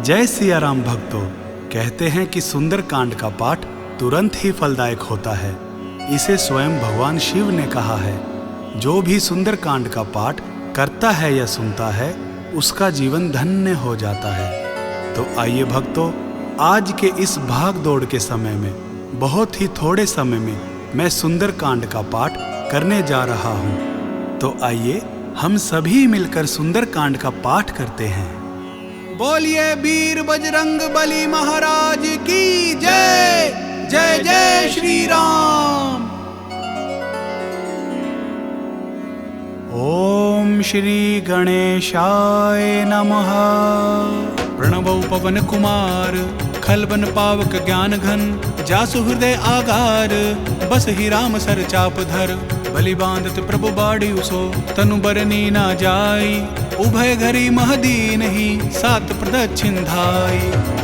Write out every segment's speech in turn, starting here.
जय सिया राम भक्तों। कहते हैं कि सुंदरकांड का पाठ तुरंत ही फलदायक होता है। इसे स्वयं भगवान शिव ने कहा है। जो भी सुंदरकांड का पाठ करता है या सुनता है उसका जीवन धन्य हो जाता है। तो आइए भक्तों, आज के इस भाग दौड़ के समय में बहुत ही थोड़े समय में मैं सुंदरकांड का पाठ करने जा रहा हूँ। तो आइए हम सभी मिलकर सुंदरकांड का पाठ करते हैं। बोलिए वीर बजरंग बली महाराज की जय। जय जय श्री राम। ओम श्री गणेशाय नमः। प्रणवौ पवन कुमार खलबन पावक ज्ञान घन। जासु हृदय आगार बस ही राम सर चाप धर। बलि बांधत प्रभु बाड़ी उसो तनु बरनी ना जाई। उभय घरी महदीन ही सात प्रदक्षिण धाई।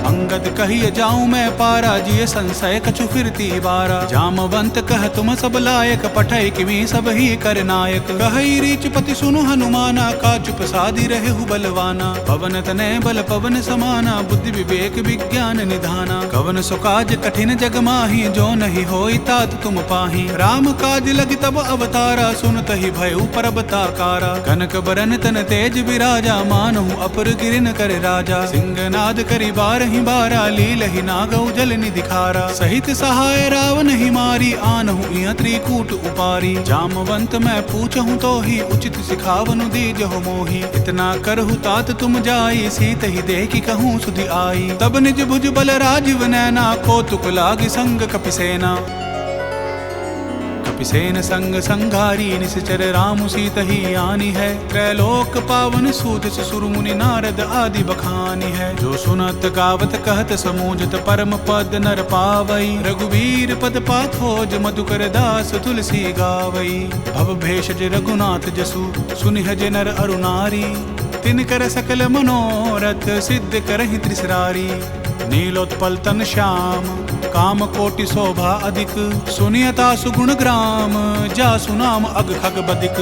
अंगद कहिए जाऊं मैं पारा जिय संशय कछु फिरती बारा। जामवंत कह तुम सब लायक पठै किमी सब ही कर नायक। कहई रीच पति सुनु हनुमाना का चुप सादी रहे हु बलवाना। पवन तनय बल पवन समाना बुद्धि विवेक विज्ञान निधाना। कवन सो काज कठिन जग माही जो नहीं होई तात तुम पाही। राम काज लग तब अवतारा सुनत ही भयउ परबताकारा। कनक बरन तन तेज विराजा मानहु अपर गिरिन कर राजा। सिंहनाद करि बारहि बारा लीलहि नागौ जल निधि खारा। सहित सहाय रावण ही मारी आनहु इह त्रिकूट उपारी। जामवंत मैं पूछहु तो ही उचित सिखावनु दीजहु मोही। इतना करहु तात तुम जाई सीत ही देखि कहूँ सुधि आई। तब निज भुज बल राजीव नैना कौतुक लागी संग कपिसेना। कपिसेन संग संघारी निश्चर राम सीत ही आनी है। त्रैलोक पावन सूत सुर मुनि नारद आदि बखानी है। जो सुनत गावत कहत समूझत परम पद नर पावई। रघुवीर पद पाथोज मधुकर दास तुलसी गावई। भव भेषज रघुनाथ जसु सुनिह जे नर अरु नारी। तिनकर सकल मनोरथ सिद्ध करहि त्रिसरारी। नीलोत्पल तन श्याम काम कोटि शोभा अधिक। सुनियता सुगुण ग्राम जासु नाम अग खग बदिक।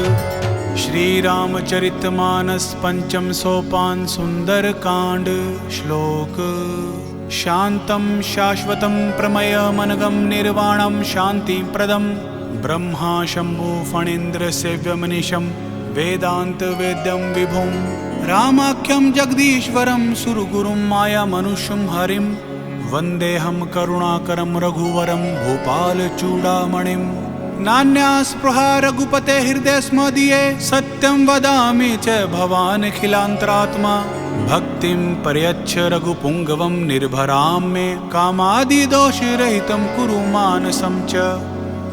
श्री रामचरित मानस पंचम सोपान सुंदर कांड। श्लोक शांतम शाश्वतम प्रमय मनगम निर्वाणम शांति प्रदम। ब्रह्मा शंभु फणीन्द्र सेव्य मनीषम वेदांत वेद्यम विभुम। रामाख्यम जगदीश्वरम सुरगुरुम माया मनुष्यम हरिम। वंदेहम करुणाकरम रघुवरम भूपाल चूड़ामणिम। नान्या स्पृहा रघुपते हृदय स्म दिये। सत्यं वदामि च भवान् खिलांतरात्मा। भक्तिं पर्यच्छ रघुपुंगवं निर्भरां मे। कामादि दोष रहितं कुरु मानसं च।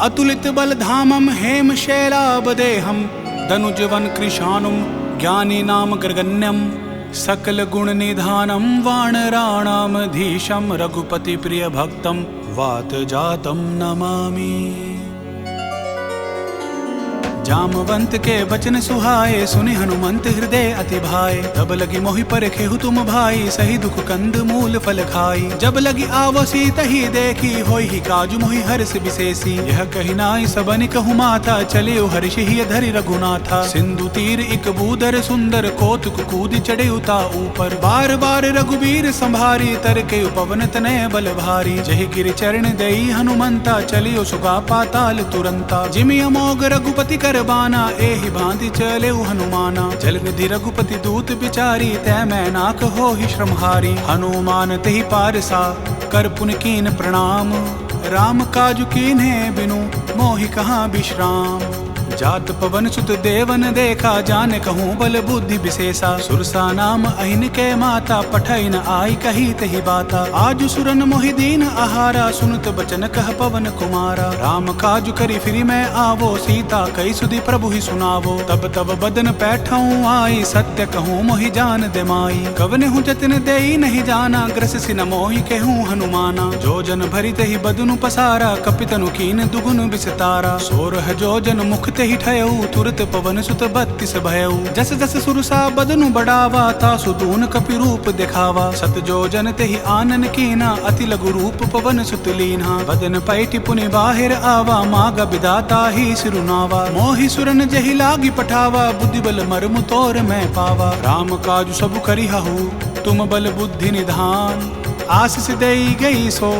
अतुलित बलधामं हेम शैलाबदेहं। धनुजवन कृशानुं ज्ञानी नाम गर्गण्यम। सकल गुण निधानम वानराणामधीशम। रघुपति प्रिय भक्तम वात जातम नमामि। जामवंत के वचन सुहाए सुनि हनुमंत हृदय अति भाए। तब लगी मोहि परखेहु तुम भाई सही दुख कंद मूल फल खाई। जब लगी आवो सीत ही देखी होई ही काजु मोहि हर्ष विशेषी। यह कही नाई सबनि कहु माता चले हर्ष ही धरि रघुनाथा। सिंधु तीर इक बूदर सुंदर कौतुक कूद चढ़े उता ऊपर। बार बार रघुबीर संभारी तरके पवन तनय बल भारी। जहि गिर चरण दई हनुमंता चलियो सुगा पाताल तुरंता। जिमि अमोघ रघुपति बाना एहि भांति चले हनुमाना। जलनिधि रघुपति दूत बिचारी तै मैं नाक हो ही श्रमहारी। हनुमान तेहि पारसा कर पुन कीन प्रणाम। राम काजु कीन्हे बिनु मोहि कहाँ विश्राम। जात पवन सुत देवन देखा जाने कहूँ बल बुद्धि विशेषा। सुरसा नाम अहिन के माता पठै न आई कही तही बाता। आजु सुरन मोहि दीन आहारा सुनत बचन कह पवन कुमारा। राम काजु करी फिरी मैं आवो सीता कई सुधि प्रभु ही सुनावो। तब तब बदन पैठऊँ आई सत्य कहूँ मोहि जान दे माई। कवन हूँ जतन देई नहीं जाना ग्रस सिन मोहि केहूँ हनुमाना। जो जन भरी तही बदनु पसारा कपितनु कीन दुगुन बिसतारा। सोरह जो जन मुख कही ठयऊ तुरत पवन सुत 32 भयऊ। जस जस सुरसा बदनु बढ़ावा तासु दून कपि रूप दिखावा। सत जो जन तेहि आनन कीना अति लघु रूप पवन सुत लीना। बदन पैटि पुनि बाहिर आवा माग बिदाता ही सिरुनावा। मोहि सुरन जहि लागी पठावा बुद्धि बल मर्म तोर मैं पावा। राम काजु सब करिहु तुम बल बुद्धि निधान। आशीष देई गई सो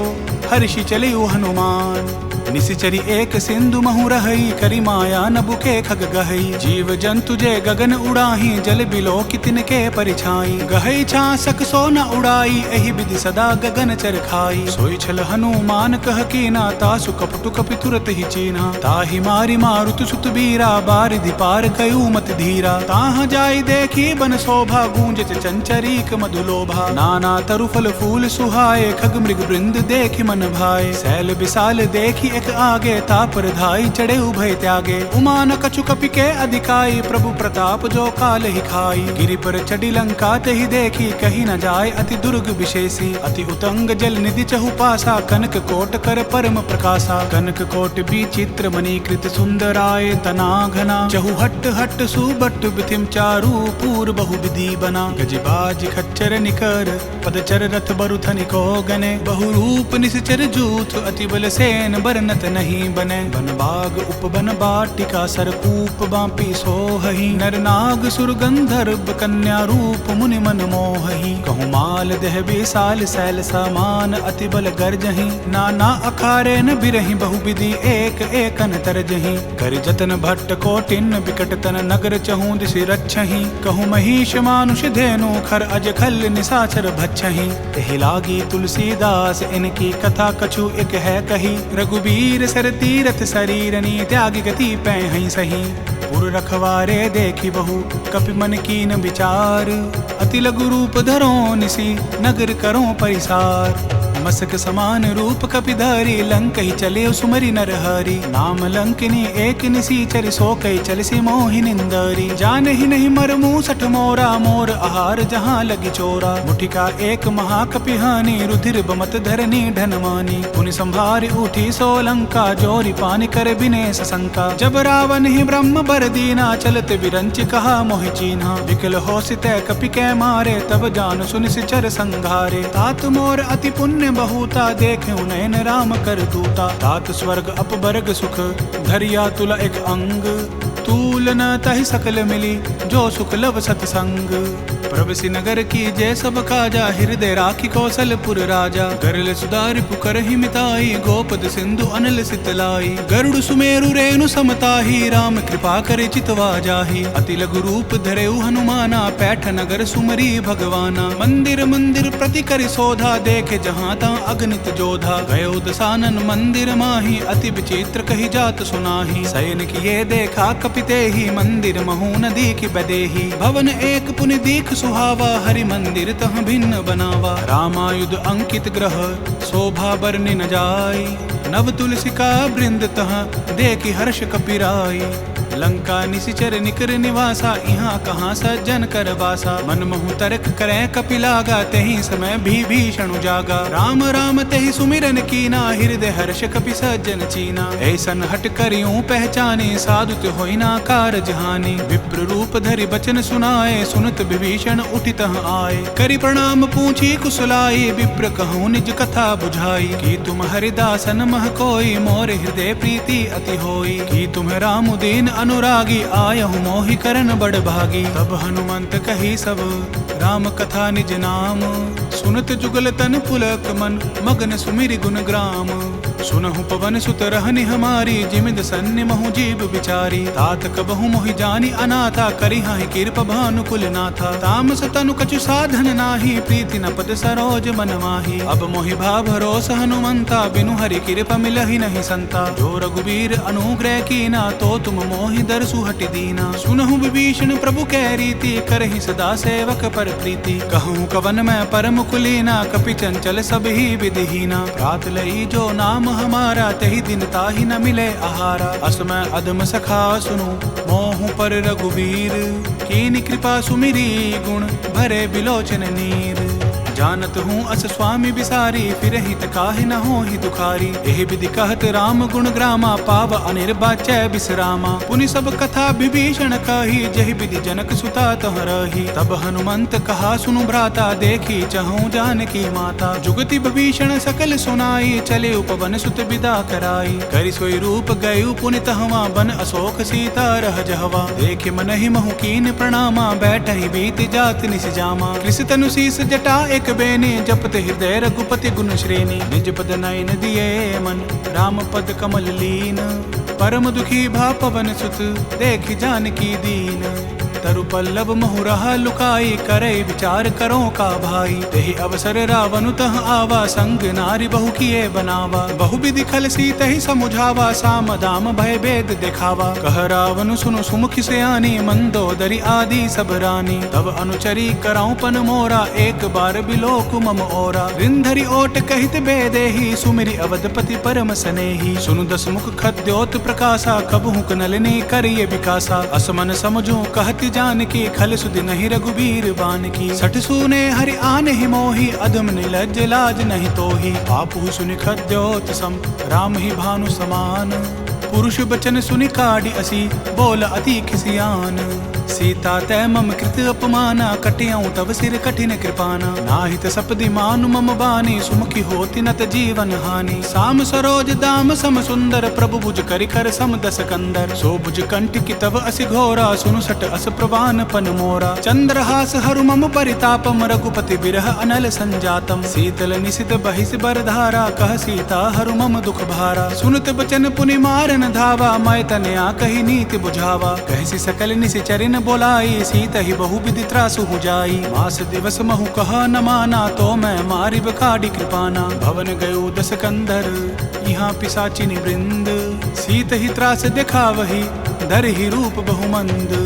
हर्षि चलिउ हनुमान। निसिचरी एक सिंधु महु रहई करी माया नभु के खग गहई। जीव जंतु जे गगन उड़ाही जल बिलो कितिन के परिछाई। गहई छासक सो न उड़ाई एहि विधि सदा गगन चर खाई। सोई छल हनुमान कह कीना तासु कपटु कपि तुरत ही चीना। ताहि मारी मारुत सुत बीरा बारिधि पार कयू मत धीरा। ताह जाई देखी बन शोभा गूंजत चंचरीक मधुलोभा। नाना तरु फल फूल सुहाए खग मृग वृंद देखि मन भाए। सैल विशाल देखी एक आगे तापर धाई चढ़े उभय त्यागे। उमान कछु कपि के अधिकाई प्रभु प्रताप जो काल ही खाई। गिरि पर चढ़ी लंका तेहि देखी कही न जाय अति दुर्ग विशेषी। अति उतंग जल निधि चहु पासा कनक कोट कर परम प्रकाशा। कनक कोट विचित्र मणिकृत सुंदराय तना घना। चहु हट हट सुबट बिथिम चारु पूर बहु विधि बना। गजबाज खच्चर निकर पदचर रथ बरुथनि को गने। बहु रूप निश्चर जूथ अति बल सेन बरनत नहीं बने। बन बाग उपवन बाटिका सरकूप बापी सोहहि। नर नाग सुर गंधर्व कन्या रूप मुनि मन मोहहि। कहु माल देह विशाल सैल समान अति बल गर्जहि। नाना अखारे न बिरहि बहु विधि एक एकन तरजहि। कर जतन भट्ट कोटिन बिकट तन नगर चहु दिशि रक्षहि। कहु महिष मानुष धेनु खर अज खल निसाचर भक्षहि। एहि लागी तुलसीदास इनकी कथा कछु एक है कही। रघुबीर सर तीरथ शरीरनी त्याग गति पैहि सही। पुर रखवारे देखी बहु कपि मन कीन विचार। अति लघु रूप धरो निसी नगर करो परिसार। मसक समान रूप कपिधारी लंक ही चले सुमरि नर हरि। नाम लंकिनी एक निसीचर सो कई चलसी मोहि निंदारी। जान ही नहीं मर मूसठ मोरा मोर आहार जहाँ लगी चोरा। मुठिका एक महाकपि हानि रुधिर बमत धरनी धनमानी। पुनि संभारी उठी सो लंका जोरी पानी कर बिने सशंका। जब रावण ही ब्रह्म बर दीना चलत विरंच कहा मोहि चीन्हा। विकल हो सितै कपि कै मारे तब जान सुनि सिचर संघारे। तात मोर अति पुण्य बहुता देखे नयन राम कर दूता। तात स्वर्ग अपवर्ग सुख धरिया तुला एक अंग। तूल न तहि सकल मिली जो सुख लब सतसंग। प्रभसि नगर की जय सब काजा हृदय राखी कौशलपुर राजा। गरल सुधारि पुकर ही मिताई गोपद सिंधु अनल सितलाई। गरुड़ सुमेरु रेणु समताही राम कृपा करे चितवा जाही। अति लघु रूप धरेउ हनुमाना पैठ नगर सुमरी भगवाना। मंदिर मंदिर प्रति करि शोधा देखे जहाँ ता अगणित जोधा। गयो दसानन मंदिर माही अति विचित्र कही जात सुनाही। शयन किए देखा कपिते ही मंदिर महु नदी की बदेही। भवन एक पुनि दीख सुहावा हरि मंदिर तह भिन्न बनावा। रामायुध अंकित ग्रह शोभा बरनि न जाई। नव तुलसी का वृंद तह देखि हर्ष कपिराई। लंका निशिचर निकर निवासा यहाँ कहाँ सज्जन कर वासा। मन महु तर्क करे कपिलागा तेहि समय भीषण जागा। राम राम तेहि सुमिरन कीना हृदय हर्ष कपि सज्जन चीना। ऐसन हट करियूं पहचाने साधु ते होई ना कारज हानि। विप्र रूप धरि बचन सुनाए सुनत विभीषण उठित आए। करि प्रणाम पूछी कुशलाई विप्र कहूँ निज कथा बुझाई। कि तुम हरिदासन मह कोई मोर हृदय प्रीति अति होई। कि तुम राम दीन अनुरागी आयहु मोहि करन बड़ भागी। तब हनुमंत कही सब राम कथा निज नाम। सुनत जुगल तन पुलक मन मगन सुमिरि गुण ग्राम। सुनहु पवन सुत रहनि हमारी जिमिद सन्नि महु जीव विचारी। तात कबहु मोहि जानी अनाथा करिहाहि कृपा भानुकुल नाथा। तामस तनु कछु साधन नाही प्रीति न पद सरोज मन माही। अब मोहि भाव भरोस हनुमंता बिनु हरि कृपा मिलहि नहीं संता। जो रघुबीर अनुग्रह कीना तो तुम मोहि दरसु हटि दीना। सुनहु विभीषण प्रभु कै रीति करहि सदा सेवक पर प्रीति। कहूँ कवन मैं परम कुलीना कपि चंचल सब ही विधिहीना। रात लई जो नाम हमारा तही दिन ताहि न मिले आहारा। असमय अधम सखा सुनु मोहु पर रघुबीर। कीनि कृपा सुमिरी गुण भरे बिलोचन नीर। जानत हूँ अस स्वामी बिसारी, फिर हित काहे न हो ही दुखारी। एहि विधि कहत राम गुण ग्रामा, पाव अनिर्वाच्य विश्रामा। पुनि सब कथा विभीषण कही, जहि विधि जनक सुता तह रही। तब हनुमंत कहा सुनु भ्राता, देखी चहूँ जानकी माता। जुगति विभीषण सकल सुनाई, चले उपवन सुत विदा कराई। करि सोई रूप गयु पुनि तहवा, बन अशोक सीता रह जहवा। देखे मनहि महु कीन प्रणामा, बैठहि बीत जात निस जामा। कृष तनु शीस जटा एक बेनी, जपत हृदय रघुपति गुण श्रेणी। निज पद नयन दिए मन, राम पद कमल लीन। परम दुखी भा पवन सुत, देखि जानकी दीन। तरु पल्लव महु रहा लुकाई, करे विचार करो का भाई। तेहि अवसर रावण तह आवा, संग नारी बहु किए बनावा। बहु विधि खल सीतहि समुझावा, साम दाम भय भेद दिखावा। कह रावण सुनु सुमुखि सयानी, मंदोदरी आदि सब रानी। तब अनुचरी कराऊं पन मोरा, एक बार बिलोक मम ओरा। रिंधरि ओट कहित बेदेहि, सुमिरि अवधपति परम सनेही। सुनु दस मुख खद्योत प्रकाशा, कबहु नलिनी करिय विकासा। असमन समझू कहति जानकी, खल सुधि नहीं रघुबीर बान की। सठ सूने हरि आन ही मोही, अधम निलज्ज लाज नहीं तोही। आपु सुनि खद्योत सम, राम ही भानु समान। पुरुष बचन सुनि काढ़ी असी, बोल अति खिसियान। सीता तै मम कृत अपमाना, कटियाऊं तब सिर कठिन कृपाना। नाहित सपदि मानु मम बानी, सुमुखी होति नत जीवन हानि। साम सरोज दाम सम सुंदर, प्रभु भुज करि कर सम दस कंदर। सो भुज कंठ की तब असि घोरा, सुनु सट अस प्रवान पन मोरा। चंद्रहास हरु मम परितापम, रघुपति बिरह अनल संजातम। शीतल निशित बहिस बरधारा, कह सीता हरु मम दुख भारा। सुनत बचन पुनि मारन धावा, मैं तनया कही नीति बुझावा। कहसी सकल निशिचरिन बोलाई, सीत ही बहु विधि त्रासु हो जाई। मास दिवस महु कहा न माना, तो मैं मारिब काढ़ी कृपाना। भवन गयो दस कंदर, यहाँ पिशाचिनी वृंद। सीत ही त्रास दिखावही, धर ही रूप बहुमंद।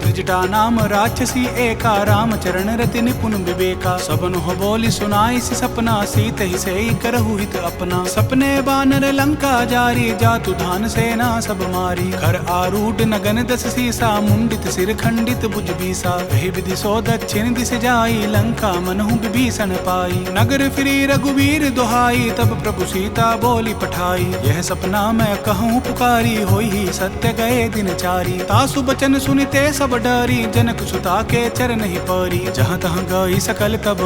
त्रिजटा नाम राक्षसी एका, राम चरण रति निपुण विवेका। सबन हो बोली सुनाई सि सपना, सीत ही से करहु हित अपना। सपने बानर लंका जारी, जातु धान सेना सब मारी। कर आरूढ़ नगन दस सीसा, मुंडित सिर खंडित भुज बीसा। वही विधि सो दक्षिण दिस जाई, लंका मनहु विभीषण पाई। नगर फिरी रघुवीर दुहाई, तब प्रभु सीता बोली पठाई। यह सपना मैं कहूँ पुकारी, होई ही सत्य गए दिन चारी। तासु बचन सुनिते सब डरी, जनक सुता के चरण ही परी। जहाँ तहाँ गई सकल तब,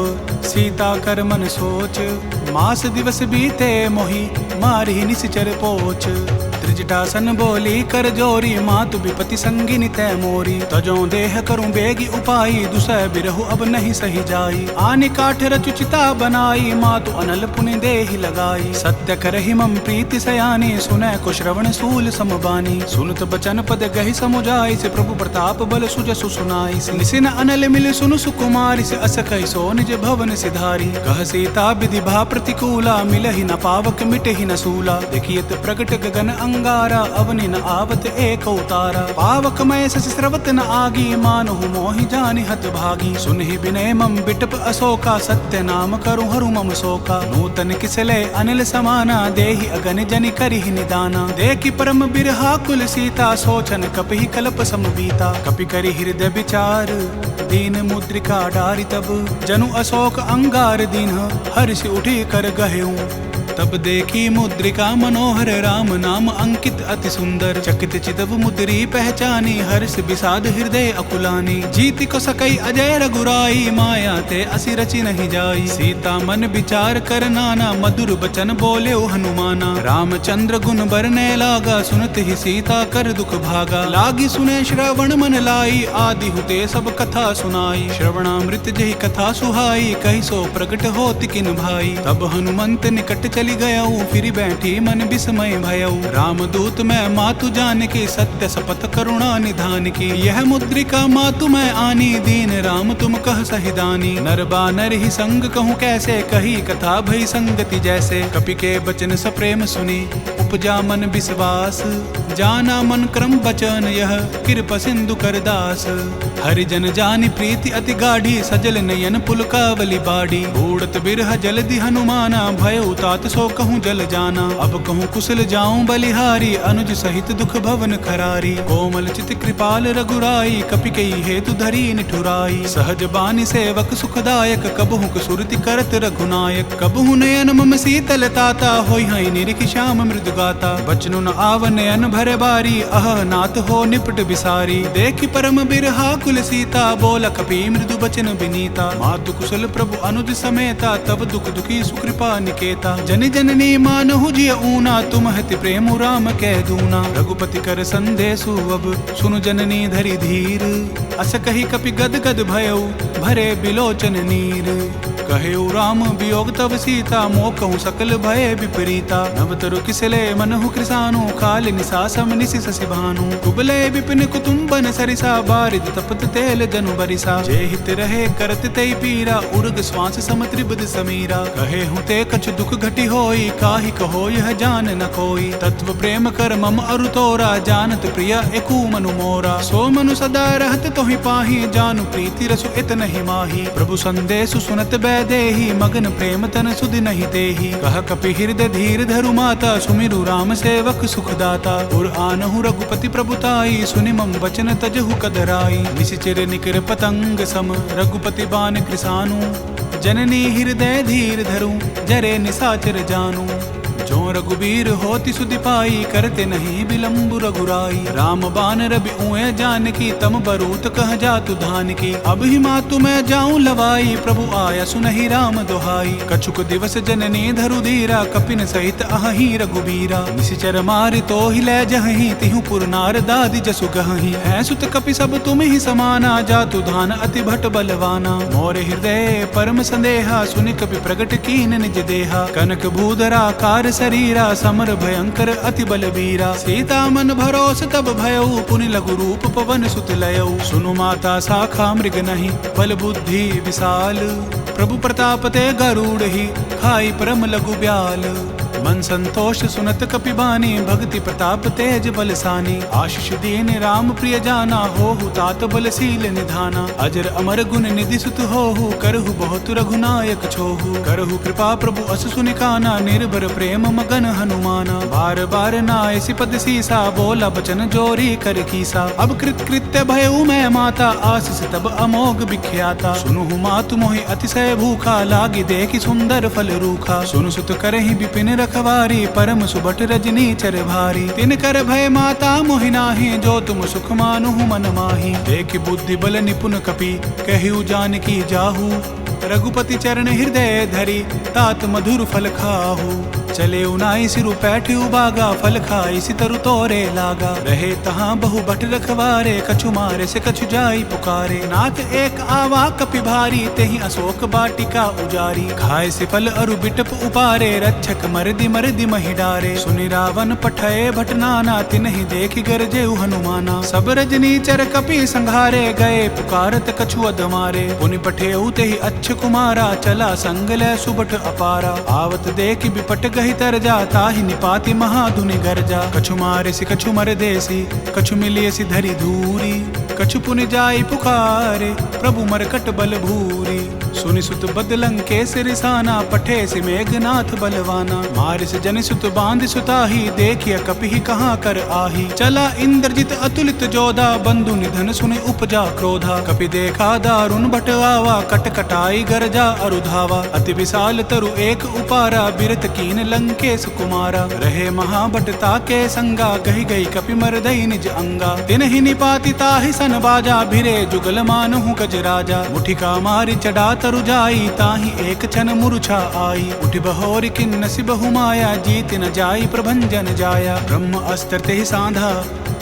सीता कर मन सोच। मास दिवस बीते मोहि, मारी निशिचर पोच। त्रिजटासन बोली कर जोरी, मातु विपति संगिनी तै मोरी। तजो देह करूं बेगी उपाई, दुसह बिरहु अब नहीं सही जाई। आनि काठ रचुचिता बनाई, मातु अनल पुनि देहि लगाई। सत्य करहि मम प्रीति सयानी, सुनै को श्रवण सूल समबानी। सुनत बचन पद गहि समुझाई, से प्रभु प्रताप बल सुजसु सुनाई। निसिन अनल मिल सुनु सुकुमारी, से अस कहि सो निज भवन सिधारी। कह सीता विधि भा प्रतिकूला, मिलहि न पावक मिटहि न सूला। देखियत प्रगट गगन अंगारा, अवनि न आवत एक उतारा। पावक मय शशि स्रवत न आगी, मानहु मोहि जानि हत भागी। सुनहि विनय मम बिटप अशोका, सत्य नाम करु हरु मम शोका। नूतन किसले अनिल समाना, देहि अगन जनि करिहि निदाना। देखि परम बिरहा कुल सीता, सोचन कपिहि कल्प सम बीता। कपि करि हृदय विचार, दीन मुद्रिका डारि तब। जनु अशोक अंगार दीन, हर्षि उठि कर गहेऊ। तब देखी मुद्रिका मनोहर, राम नाम अंकित अति सुंदर। चकित चितव मुद्री पहचानी, हर्ष विषाद हृदय अकुलानी। जीति को सकई अजय रघुराई, माया ते असि रचि नहीं जाई। सीता मन विचार कर नाना, मधुर बचन बोले हनुमाना। रामचंद्र गुण बरने लागा, सुनत ही सीता कर दुख भागा। लागी सुने श्रवण मन लाई, आदि हुते सब कथा सुनाई। श्रवणामृत जहि कथा सुहाई, कहि सो प्रगट होति किन भाई। तब हनुमंत निकट चली गयऊ, फिर बैठी मन विस्मय भयऊ। रामदूत मैं मातु जान की, सत्य शपथ करुणा निधान की। यह मुद्रिका मातु मैं आनी, दीन राम तुम कह सहिदानी। नर बानर ही संग कहूँ कैसे, कही कथा भई संगति जैसे। कपि के बचन सप्रेम सुनी, उपजा मन विश्वास। जाना मन क्रम बचन यह, कृपा सिंधु कर दास। हरिजन जानी प्रीति अति गाढ़ी, सजल नयन पुलकावली बाड़ी। बूढ़त बिरह जलधि हनुमाना, भय उतात सो कहूँ जल जाना। अब कहूँ कुशल जाऊं बलिहारी, अनुज सहित दुख भवन खरारी। कोमल चित कृपाल रघुराई, कपिकई हेतु धरी निठुराई। सहज बानी सेवक सुखदायक, कबहुँ सुरति करत रघुनायक। कबहुँ नयन मम शीतल ताता, होई हई निरिख श्याम मृदु गाता। बचनु न आव नयन भरे बारी, अह नाथ हो निपट बिसारी। देखि परम बिरहा कुल सीता, बोला कपि मृदु बचन बिनीता। मातु कुशल प्रभु अनुज समेता, तब दुख दुखी सुकृपा निकेता। जनि जननी मानहु जिय ऊना, तुम हति प्रेम राम कह दूना। रघुपति कर संदेशु अब, सुनु जननी धरि धीर। अस कही कपि गद गद भयउ, भरे बिलोचन नीर। कहेउ राम वियोग तब सीता, मोकहु सकल भय विपरीता। नव तरु किसले मनहु कृसानु, काल निसासम निसि ससि भानु। कुबले विपिन कुतुम्बन सरिसा, बारिद तपत तेल जनु बरिसा। जे हित रहे करत तै पीरा, उर्ग श्वास सम त्रिबुध समीरा। कहे हूँ ते कछु दुख घटी होई, काहि कहो यह जान न कोई। तत्व प्रेम कर मम अरु तोरा, जानत प्रिय एकु मनु मोरा। सो मनु सदा रहत तोहि पाहि, जानु प्रीति रसु इत नहीं माही। प्रभु संदेशु सुनत देहि, मगन प्रेम तन सुधि नहीं देहि। कह कपि हृदय धीर धरु माता, सुमिरु राम सेवक सुखदाता। उर आनहु रघुपति प्रभुताई, सुनि मम वचन तजहु कदराई। निशिचर निकर पतंग सम, रघुपति बान कृसानु। जननी हृदय धीर धरु, जरे निसाचर जानु। जो रघुबीर होति सुधि पाई, करते नहीं विलम्ब रघुराई। राम बान रबि उए जानकी, तम बरूत कह जातु धानकी। अब ही मातु मैं जाऊं लवाई, प्रभु आया सुनहि राम दोहाई। कछुक दिवस जननी धरु धीरा, कपिन सहित अहि रघुबीरा। निशिचर मारि तो ही लै जहि, तिहु पुर नार दादि जसु गहि। है सुत कपि सब तुम ही समाना, जातु धान अति भट बलवाना। मोर हृदय परम संदेहा, सुनि कपि प्रगट कीन निज देहा। कनक भूधरा कार शरीरा, समर भयंकर अति बलबीरा। सीता मन भरोस तब भयउ, पुनि लघु रूप पवन सुत लयउ। सुनु माता शाखा मृग नहीं, बल बुद्धि विशाल। प्रभु प्रताप ते गरुड़ ही, खाई परम लघु ब्याल। मन संतोष सुनत कपिबानी, भक्ति प्रताप तेज बलसानी। आशीष दीन राम प्रिय जाना, होहु तात बलशील निधाना। अजर अमर गुण निधि सुत होहु, करहु बहुत रघुनायक छोहु। करहु कृपा प्रभु अस सुनिकाना, निर्भर प्रेम मगन हनुमाना। बार बार नायसि पद सीसा, बोला बचन जोरी कर कीसा। अब कृत कृत्य भयउ मैं माता, आशीष तब अमोघ विख्याता। सुनुहु मातु मोहि अतिशय भूखा, लागी देखि सुंदर फल रूखा। सुनु सुत करहि विपिन रखवारी, परम सुबट रजनी चर भारी। तिन कर भय माता मोहि नाहि, जो तुम सुख मानुहु मन माहि। देखि बुद्धि बल निपुण कपि, कहिउ जानकी जाहु। रघुपति चरण हृदय धरि, तात मधुर फल खाहु। चले उनाई सिरु पैठि उबागा, फल खाई सितरु तोरे लागा। रहे तहाँ बहु भट रखवारे, कछु मारे से कछु जाई पुकारे। नाथ एक आवा कपि भारी, तेहि अशोक बाटिका उजारी। खाए से फल अरु बिटप उपारे, रक्षक मरदि मरदि महि डारे। सुनि रावण पठय भट नाना, तिन्हि देखि गरजेउ हनुमाना। सब रजनी चर कपि संघारे, गए पुकारत कछु अधमारे। पुनि पठेउ तेहि अच्छ कुमारा, चला संग लै सुबट अपारा। आवत देखि बिपट गहि तरजा, ताहि निपाति महाधुनि गरजा। कछु मारे सि कछु मर देसी, कछु मिलिय सि धरि धूरी। कछु पुनि जाई पुकारे, प्रभु मरकट बल भूरी। सुनि सुत बदलंग केसरि साना, पठे सि मेघनाथ बलवाना। मारिस जनि सुत बांधि सुताही, देखिय कपिहि कहाँ कर आही। चला इंद्रजित अतुलित जोधा, बंधु निधन सुनि उपजा क्रोधा। कपि देखा दारुण भट आवा, कट कटाई गरजा अरुधावा। अति विशाल तरु एक उपारा, बिरत कीन लंकेश कुमारा। रहे महाभट ताके संगा, कहि गई कपि मरदई निज अंगा। तिन्हि निपाति ताहि सन बाजा, भिरे जुगल मानहु गज राजा। मुठिका मारि चढ़ा तरु जाई, ताहि एक क्षण मूर्छा आई। उठि बहोरि किन्नसि बहु माया, जीत न जाई प्रभंजन जाया। ब्रह्म अस्त्र तेहि साधा,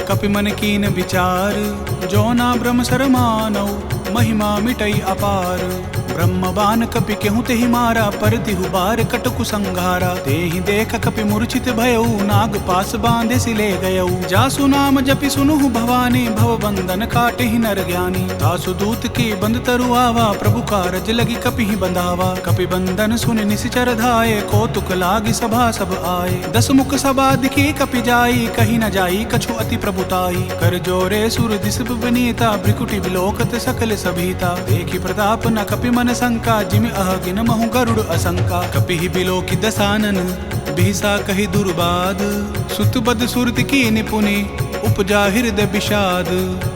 कपि मन कीन विचार। जो ना ब्रह्म सर मानौ, महिमा मिटई अपार। ब्रह्म बान कपि केहू तेहि मारा, पर तिहु बार कटकु संघारा। तेहि देख कपि मूर्छित भयउ, नाग पास बांधे सिले गयउ। जासु नाम जपि सुनुहु भवानी, भव बंधन काटेहि नर ज्ञानी। तासु दूत की बंद तरु आवा, प्रभु कारज लगी कपि ही बंधावा। कपि बंधन सुनि निशिचर धाये, कौतुक लागी सभा सब आए। 10 मुख सभा दिखी कपि जाई, कहीं न जाई कछु अति प्रभुताई। कर जोरे सुर दिस विनीता, भ्रिकुटि विलोकत सकल सभीता। देखी प्रताप न कपि मन शंका, जिमि अहगिन महु गरुड़ असंका। कपि ही बिलोकि दसानन, बिहसा कहि दुर्बाद। सुत बद सुरत की निपुनि, उपजा हृदय विषाद।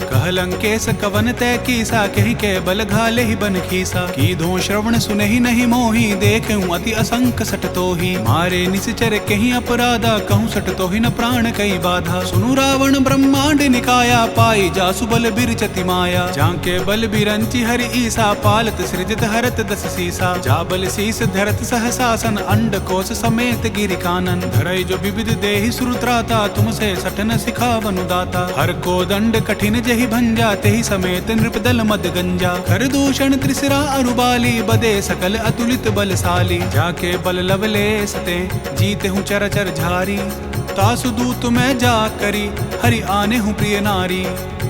कह लंकेश कवन तय कीसा, कहि के बल घाले ही बन खीसा। की धो श्रवण सुनहि नहीं मोही, देखूं अति असंक सट तोहि। मारे निश्चर कहीं अपराधा, कहूँ सट तोहि न प्राण कई बाधा। सुनु रावण ब्रह्मांड निकाया, पाई जासु बल बिरचति माया। जाके बल बिरंचि हरि ईसा, पालत सृजत हरत 10 सीसा। जा बल शीस धरत सहसासन, अंड कोश समेत गिरि कानन। धरई जो विविध देहि सुरत्राता, तुमसे सटन सिखावन दाता। हर को दंड कठिन जहि भंजा, तेहि समेत नृपदल मद गंजा। कर दूषण त्रिशिरा अरुबाली, बदे सकल अतुलित बलशाली। जाके बल लवलेश ते, जीते हूँ चरचर झारी। तासु दूत मैं जा करी, हरि आने हूँ प्रिय नारी।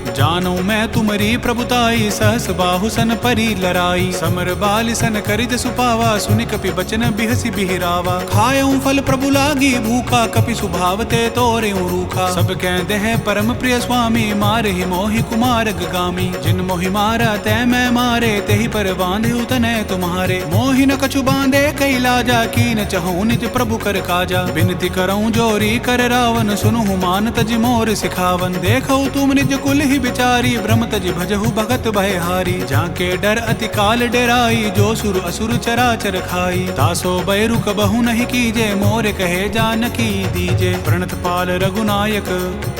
जानो मैं तुमरी प्रभुताई, सहस बाहु सन परी लराई। समर बाल सन करिज सुपावा, सुनि कपि बचन बिहसी बिहिरावा। खायऊं फल प्रभु लागी भूखा, कपि सुभावते तोरेऊं रूखा। सब कहते हैं परम प्रिय स्वामी, मारे ही मोहि कुमार गामी। जिन मोहि मारा तै मैं मारे, तेहि पर बांधे उतने तुम्हारे। मोहि न कछु बांधे कई लाजा, कीन चहूं निज प्रभु कर काजा। बिनती करऊं जोरी कर रावण, सुनुहु मान तज मोर सिखावन। देखो तुम निज कुल ही बिचारी, भ्रम तज भजहु भगत भयहारी। जाके डर अति काल डेराई, जो सुर असुर चराचर खाई। तासो बैरु कबहु नहीं कीजे, मोरे कहे जानकी दीजे। प्रणत पाल रघुनायक,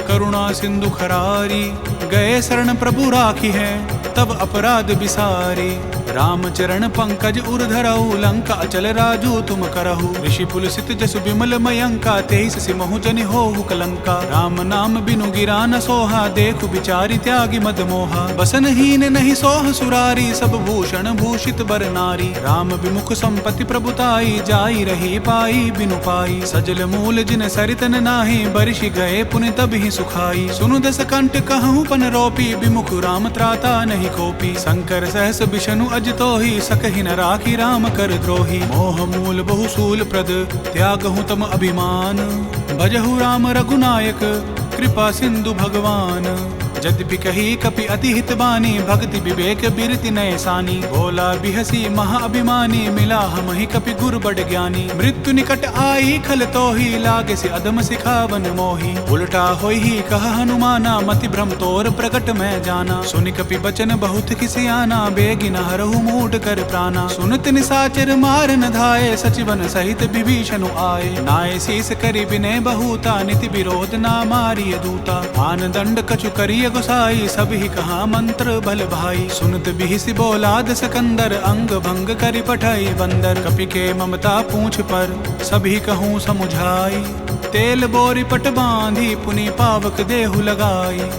करुणा सिंधु खरारी। गए शरण प्रभु राखी है, तब अपराध बिसारी। राम चरण पंकज उर धरऊ, लंका अचल राजू तुम करहु। ऋषि पुलसित जसु विमल मयंका, 23 सिमहु जनि होहु कलंका। राम नाम बिनु गिरा न सोहा, देखु बिचारी त्यागी मद मोहा। बसन हीन नहीं सोह सुरारी, सब भूषण भूषित बर नारी। राम विमुख संपत्ति प्रभुताई, जाई रही पाई बिनु पाई। सजल मूल जिन सरितन नाही, बरिषि गए पुनि तब ही सुखाई। सुनु 10 कंठ कहूँ पन रोपी, विमुख राम त्राता नहीं कोपी। शंकर सहस विष्णु अज तोहि, सकहि न राखी राम कर द्रोही। मोह मूल बहुसूल प्रद, त्यागहु तम अभिमान। भजहु राम रघुनायक, कृपा सिंधु भगवान। यद्यपि कही कपि अति हित बानी, भक्ति विवेक बिरति नय सानी। बोला बिहसी महाअभिमानी, मिला हमहि कपि गुर बड़ ज्ञानी। मृत्यु निकट आई खल तोहि, लागे से अधम सिखावन मोहि। उल्टा होई ही कहा हनुमाना, मति भ्रम तोर प्रकट मैं जाना। सुनि कपि बचन बहुत किसियाना, बेगिन हरहु मूढ़ कर प्राणा। सुनत निसाचर मार न धाये, सचिवन सहित विभीषण आए। नाय शीस करि विनय बहुता, नीति विरोध ना मारिय दूता। आन दंड कछु करिय गुसाई, सब ही कहा मंत्र बल भाई। सुनत बिहिसी बोला दसकंदर, अंग भंग करि पठाई बंदर। कपि के ममता पूछ पर, सभी कहूँ समुझाई। तेल बोरी पट बांधी, पुनि पावक देहु लगाई।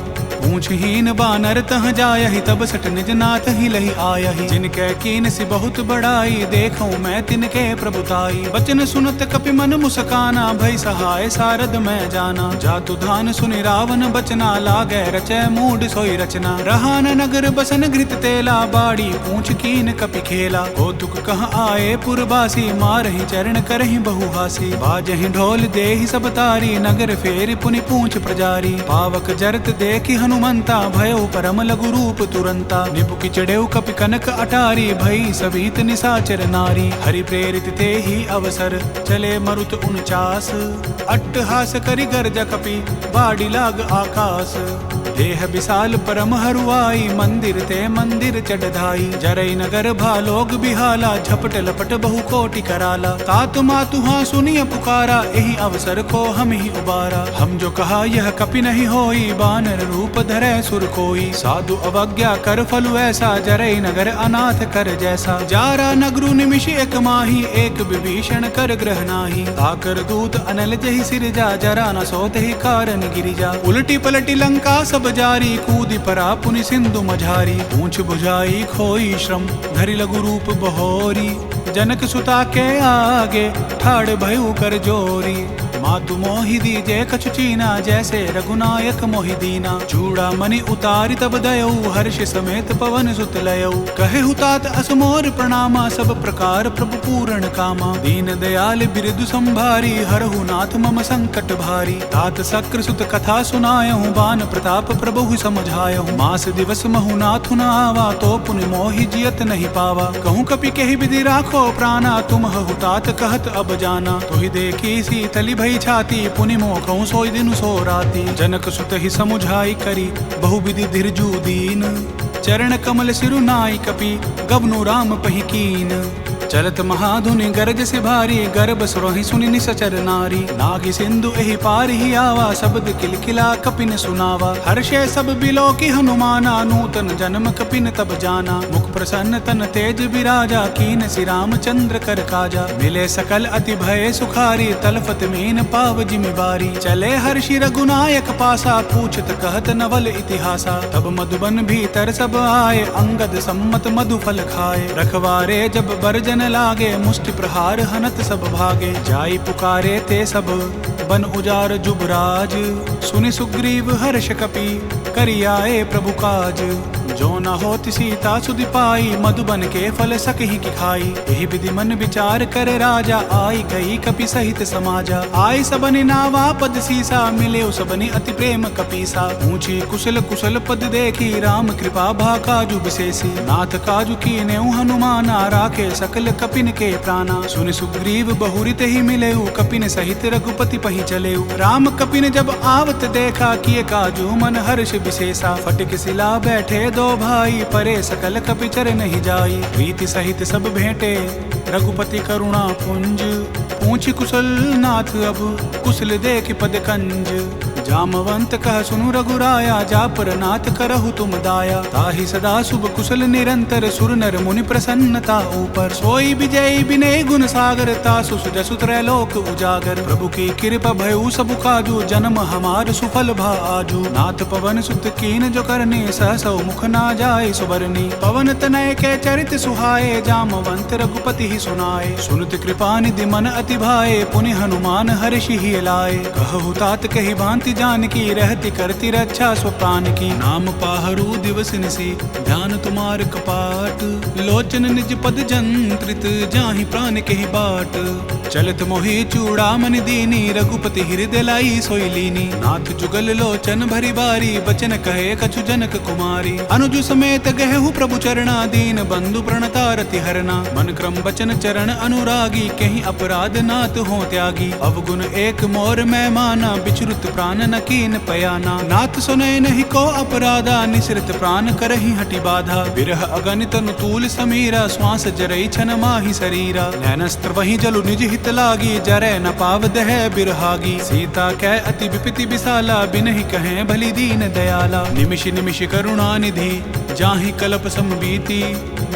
पूछहीन बानर तह जायहि, तब सट निज नाथ ही लहि आयहि। जिनके कीन सी बहुत बड़ाई, देखूं मैं तिनके प्रभुताई। बचन सुनत कपि मन मुस्काना, भई सहाय सारद मैं जाना। जातु धान सुनि रावण बचना, लागे रचय मूढ़ सोई रचना। रहा न नगर बसन घृत तेला, बाड़ी पूछ कीन कपि खेला। कौतुक कह आए पुरबासी, मारहि चरण करहि बहुहासी। बाजहि ढोल देहि सब तारी, नगर फेरि पुनि पूछ प्रजारी। पावक जरत देखि हनुमंता, भयो परम लघु रूप तुरंता। निपुकी चढ़ेउ कपि कनक अटारी, भई सभीत निसाचर नारी। हरि प्रेरित ते ही अवसर, चले मरुत 49। अट्टहास करि गर्ज कपि, बाड़ी लाग आकाश। देह विशाल परम हरुआई, मंदिर ते मंदिर चढ़ाई। जरई नगर भालोग बिहाला, झपट लपट बहु कोटि कराला। तात मातु हाँ सुनिय पुकारा, यही अवसर को हम ही उबारा। हम जो कहा यह कपि नहीं होई, बानर रूप धरे सुर कोई। साधु अवज्ञा कर फलु ऐसा, जरई नगर अनाथ कर जैसा। जारा नगरु निमिष एक माही, एक विभीषण कर ग्रह नाही। आकर दूत अनल जहि सिरजा, जरा न सोते ही कारण गिरिजा। उलटी पलटी लंका सब जारी, कूदी परा पुनि सिंधु मझारी। पूंछ बुझाई खोई श्रम, धरि लघु रूप बहोरी। जनक सुता के आगे ठाड़ भयु कर जोरी। मातु मोहि दीजे कछु चीना, जैसे रघुनायक मोहि दीना। चूड़ा मणि उतारी तब दयऊ, हर्ष समेत पवन सुत लयऊ। कहे हुतात असमोर प्रणामा, सब प्रकार प्रभु पूर्ण कामा। दीन दयाल बिरदु संभारी, हरहु नाथ मम संकट भारी। तात सक्र सुत कथा सुनायहु, बान प्रताप प्रभु समझायहु। मास दिवस महु नाथु न आवा, तो पुनि मोहि जियत नहीं पावा। कहूँ कपि कहि विधि राखो प्राणा, तुम हुतात कहत अब जाना। तुहि देखी शीतली भई छाती, पुनि मोह कहूँ सोई दिनु सो राती। जनक सुत ही समुझाई करी, बहुविधि धीरजु दीन। चरण कमल सिरु नाई कपि, गवनु राम पहि कीन। चलत महाधुनि गरज से भारी, गर्भ सुरहि सुनि निसचर नारी। नागी सिंधु एहि पार ही आवा, शब्द किलकिला कपिन सुनावा। हर्षे सब बिलो की हनुमाना, नूतन जन्म कपिन तब जाना। मुख प्रसन्न तन तेज विराजा, कीन सि रामचंद्र कर काजा। मिले सकल अति भय सुखारी, तलफत मीन पाव जिमिवारी। चले हर्षि रघुनायक पासा, पूछत कहत नवल इतिहासा। तब मधुबन भीतर सब आए, अंगद सम्मत मधुफल खाए। रखवारे जब बरजन लागे, मुष्टि प्रहार हनत सब भागे। जाई पुकारे ते सब, बन उजार जुबराज। सुनि सुग्रीव हर्ष कपि, करि आए प्रभु काज। जो न होति सीता सुधि पाई, मधुबन के फल सकहि की खाई। यही विधि मन विचार कर राजा, आई गई कपि सहित समाजा। आई सबनि नावा पद सीसा, मिले सबनि अति प्रेम कपीसा। ऊंची कुशल कुशल पद देखी, राम कृपा भा काजु विशेषी। नाथ काजु कीने हनुमाना, राखे सकल कपिन के प्राणा। सुनि सुग्रीव बहुरित ही मिलेऊ, कपिन सहित रघुपति पहि चलेऊ। राम कपिन जब आवत देखा, किए काजु मन हर्ष विशेषा। फटिक सिला बैठे दो भाई, परे सकल कपिचर नहीं जाई। प्रीति सहित सब भेंटे, रघुपति करुणा पुंज। पूछ कुशल नाथ अब, कुशल देख पद कंज। जामवंत कह सुनु रघुराया, जा पर नाथ करहु तुम दाया। ताहि सदा शुभ कुशल निरंतर, सुर नर मुनि प्रसन्नता ऊपर। सोई विजय विनय गुण सागर, तासु सुजसु त्रैलोक उजागर। प्रभु की कृपा भयउ सब काजू, जन्म हमार सुफल भा आजू। नाथ पवन सुत कीन जो करने, सहसौ मुख ना जाय सुबरनी। पवन तनय के चरित सुहाए, जामवंत रघुपति ही सुनाए। सुनत कृपा निधि मन अति भाए, पुनि हनुमान हर्षि ही लाए। कहु तात कही भांति जानकी, रहती करती रक्षा स्वप्रान की। नाम पाहरु दिवस निसी, ध्यान तुम्हार कपाट। लोचन निज पद जंत्रित, जाहि प्राण के ही बाट। चलत मोहि चूड़ामणि दीनी, रघुपति हृदय लाई सोई लीनी। नाथ जुगल लोचन भरी बारी, बचन कहे कछु जनक कुमारी। अनुज समेत गहु प्रभु चरणा, दीन बंधु प्रणतारति हरना। मन क्रम बचन चरण अनुरागी, कहीं अपराध नाथ हो त्यागी। अवगुण एक मोर मैं माना, बिचरुत प्राण न कीन पयाना। नाथ सुनय नहीं को अपराधा, निसृत प्राण करहि हटि बाधा। विरह अगणित अनुतूल समीरा, श्वास जरई छन माहि शरीरा। नैनस्त्र वही जलु निज हित लागी, जरै न पावद है बिरहागी। सीता कै अति विपति विशाला, बिनहि कहें भली दीन दयाला। निमिष निमिष करुणा निधि, जाहि कलप समबीति।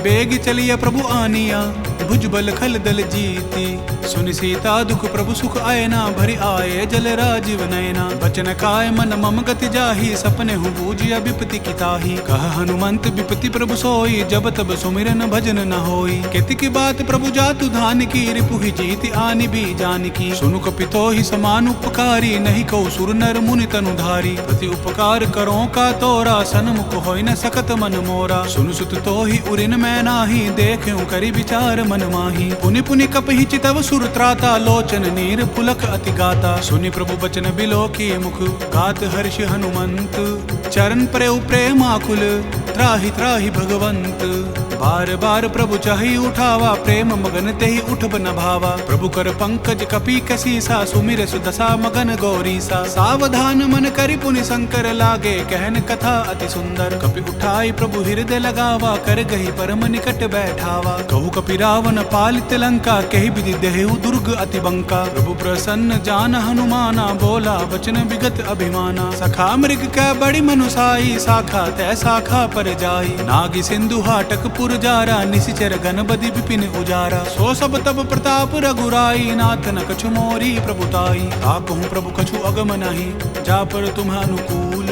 बेग चलिया प्रभु आनिया, भुजबल खल दल जीती। सुनि सीता दुख प्रभु सुख आयना, भरि आए जल राजीव नयना। बचन काय मन मम गति जाही, सपने हूँ बूझिया विपति की ताही। कह हनुमंत विपति प्रभु सोई, जब तब सुमिरन भजन न होई। केति की बात प्रभु जातु धान की, रिपुहि जीति आनि भी जान की। सुनु कपितो ही समान उपकारी, नहीं कौ सुर नर मुनि तनु धारी। प्रति उपकार करो का तोरा, सन्मुख होय न सकत मन मोरा। सुनु सुत तो ही उरिन मैं नाही, देखूं करि विचार मन माही। पुनि पुनि कपहि चितव सुर त्राता, लोचन नीर पुलक अति गाता। सुनि प्रभु बचन बिलो की मुख, गात हर्ष हनुमंत। चरण प्रेउ प्रेमाकुल, त्राहि त्राहि भगवंत। बार बार प्रभु चाहि उठावा, प्रेम मगन तेहि उठब न भावा। प्रभु कर पंकज कपि कसीसा, सुमिर सुदशा मगन गौरीसा। सावधान मन करि पुनि शंकर, लागे कहन कथा अति सुंदर। कपि उठाई प्रभु हृदय लगावा, कर गही परम निकट बैठावा। कहु कपि रावण पालित लंका, कहि विधि देहु दुर्ग अति बंका। प्रभु प्रसन्न जान हनुमाना, बोला वचन विगत अभिमाना। सखा मृग कै बड़ी मनुसाई, शाखा तै शाखा पर जाई। नागी सिंधु हाटक पुर जारा, निशिचर गणपति विपिन उजारा। सो सब तब प्रताप रघुराई, नाथ न कछु मोरी प्रभुताई। ताकहु प्रभु कछु अगम नहीं, जा पर तुम अनुकूल।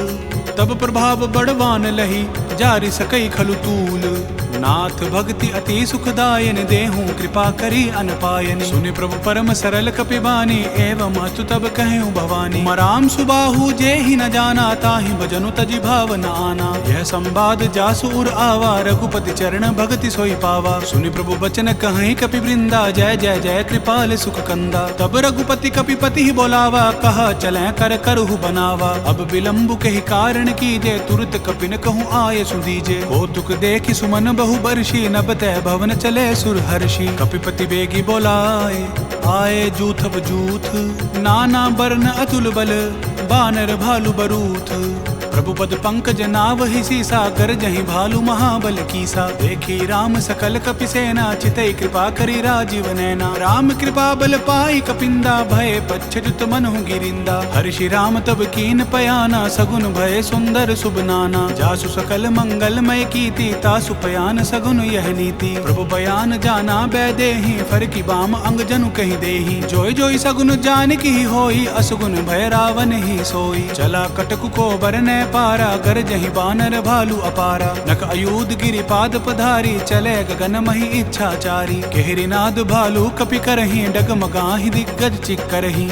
तब प्रभाव बड़वान लही जारि सकई खलु तूल। नाथ भक्ति अति सुखदायन देहूं कृपा करी अनपायनि। सुनि प्रभु परम सरल कपिबानी एवं अतु तब कहूं भवानी। मराम सुबाहु जे ही न जाना ताहि भजनु तजि भाव न आना। यह संवाद जासु उर आवा रघुपति चरण भगति सोई पावा। सुनि प्रभु बचन कहीं कपि वृंदा जय जय जय कृपाल सुख कंदा। तब रघुपति कपिपति ही बोलावा कहा चलें कर करहु बनावा। अब विलंबु के ही कारण कीजे तुरत कपिन कहूँ आये सुधीजे। कौतुक देखि सुमन बहु बर्षी नभ तय भवन चले सुर हर्षि। कपिपति बेगी बोलाए आए जूथब जूथ। नाना बरन अतुल बल बानर भालु बरूथ। प्रभु पद पंकज नावहि सीसा गरजहि भालु महाबल कीसा। देखी राम सकल कपि सेना चितई कृपा करी राजीव नैना। राम कृपा बल पाई कपिंदा भय पच्छजुत मनहु गिरिंदा। हर्षि राम तब कीन पयाना सगुन भय सुंदर शुभ नाना। जासु सकल मंगलमय कीति तासु पयान सगुन यह नीति। प्रभु बयान जाना बैदेहि फर की बाम अंग जनु कहि देहि। जोय जोय सगुन जान की होई असगुन भय रावण ही सोई। चला कटकु को बरने पारा गरजहि बानर भालु अपारा। नक अयूध गिरि पाद पधारी चले गगन मही इच्छाचारी। केहरिनाद भालु कपि करहि डगमगाहि दिग्गज चिक्करहि।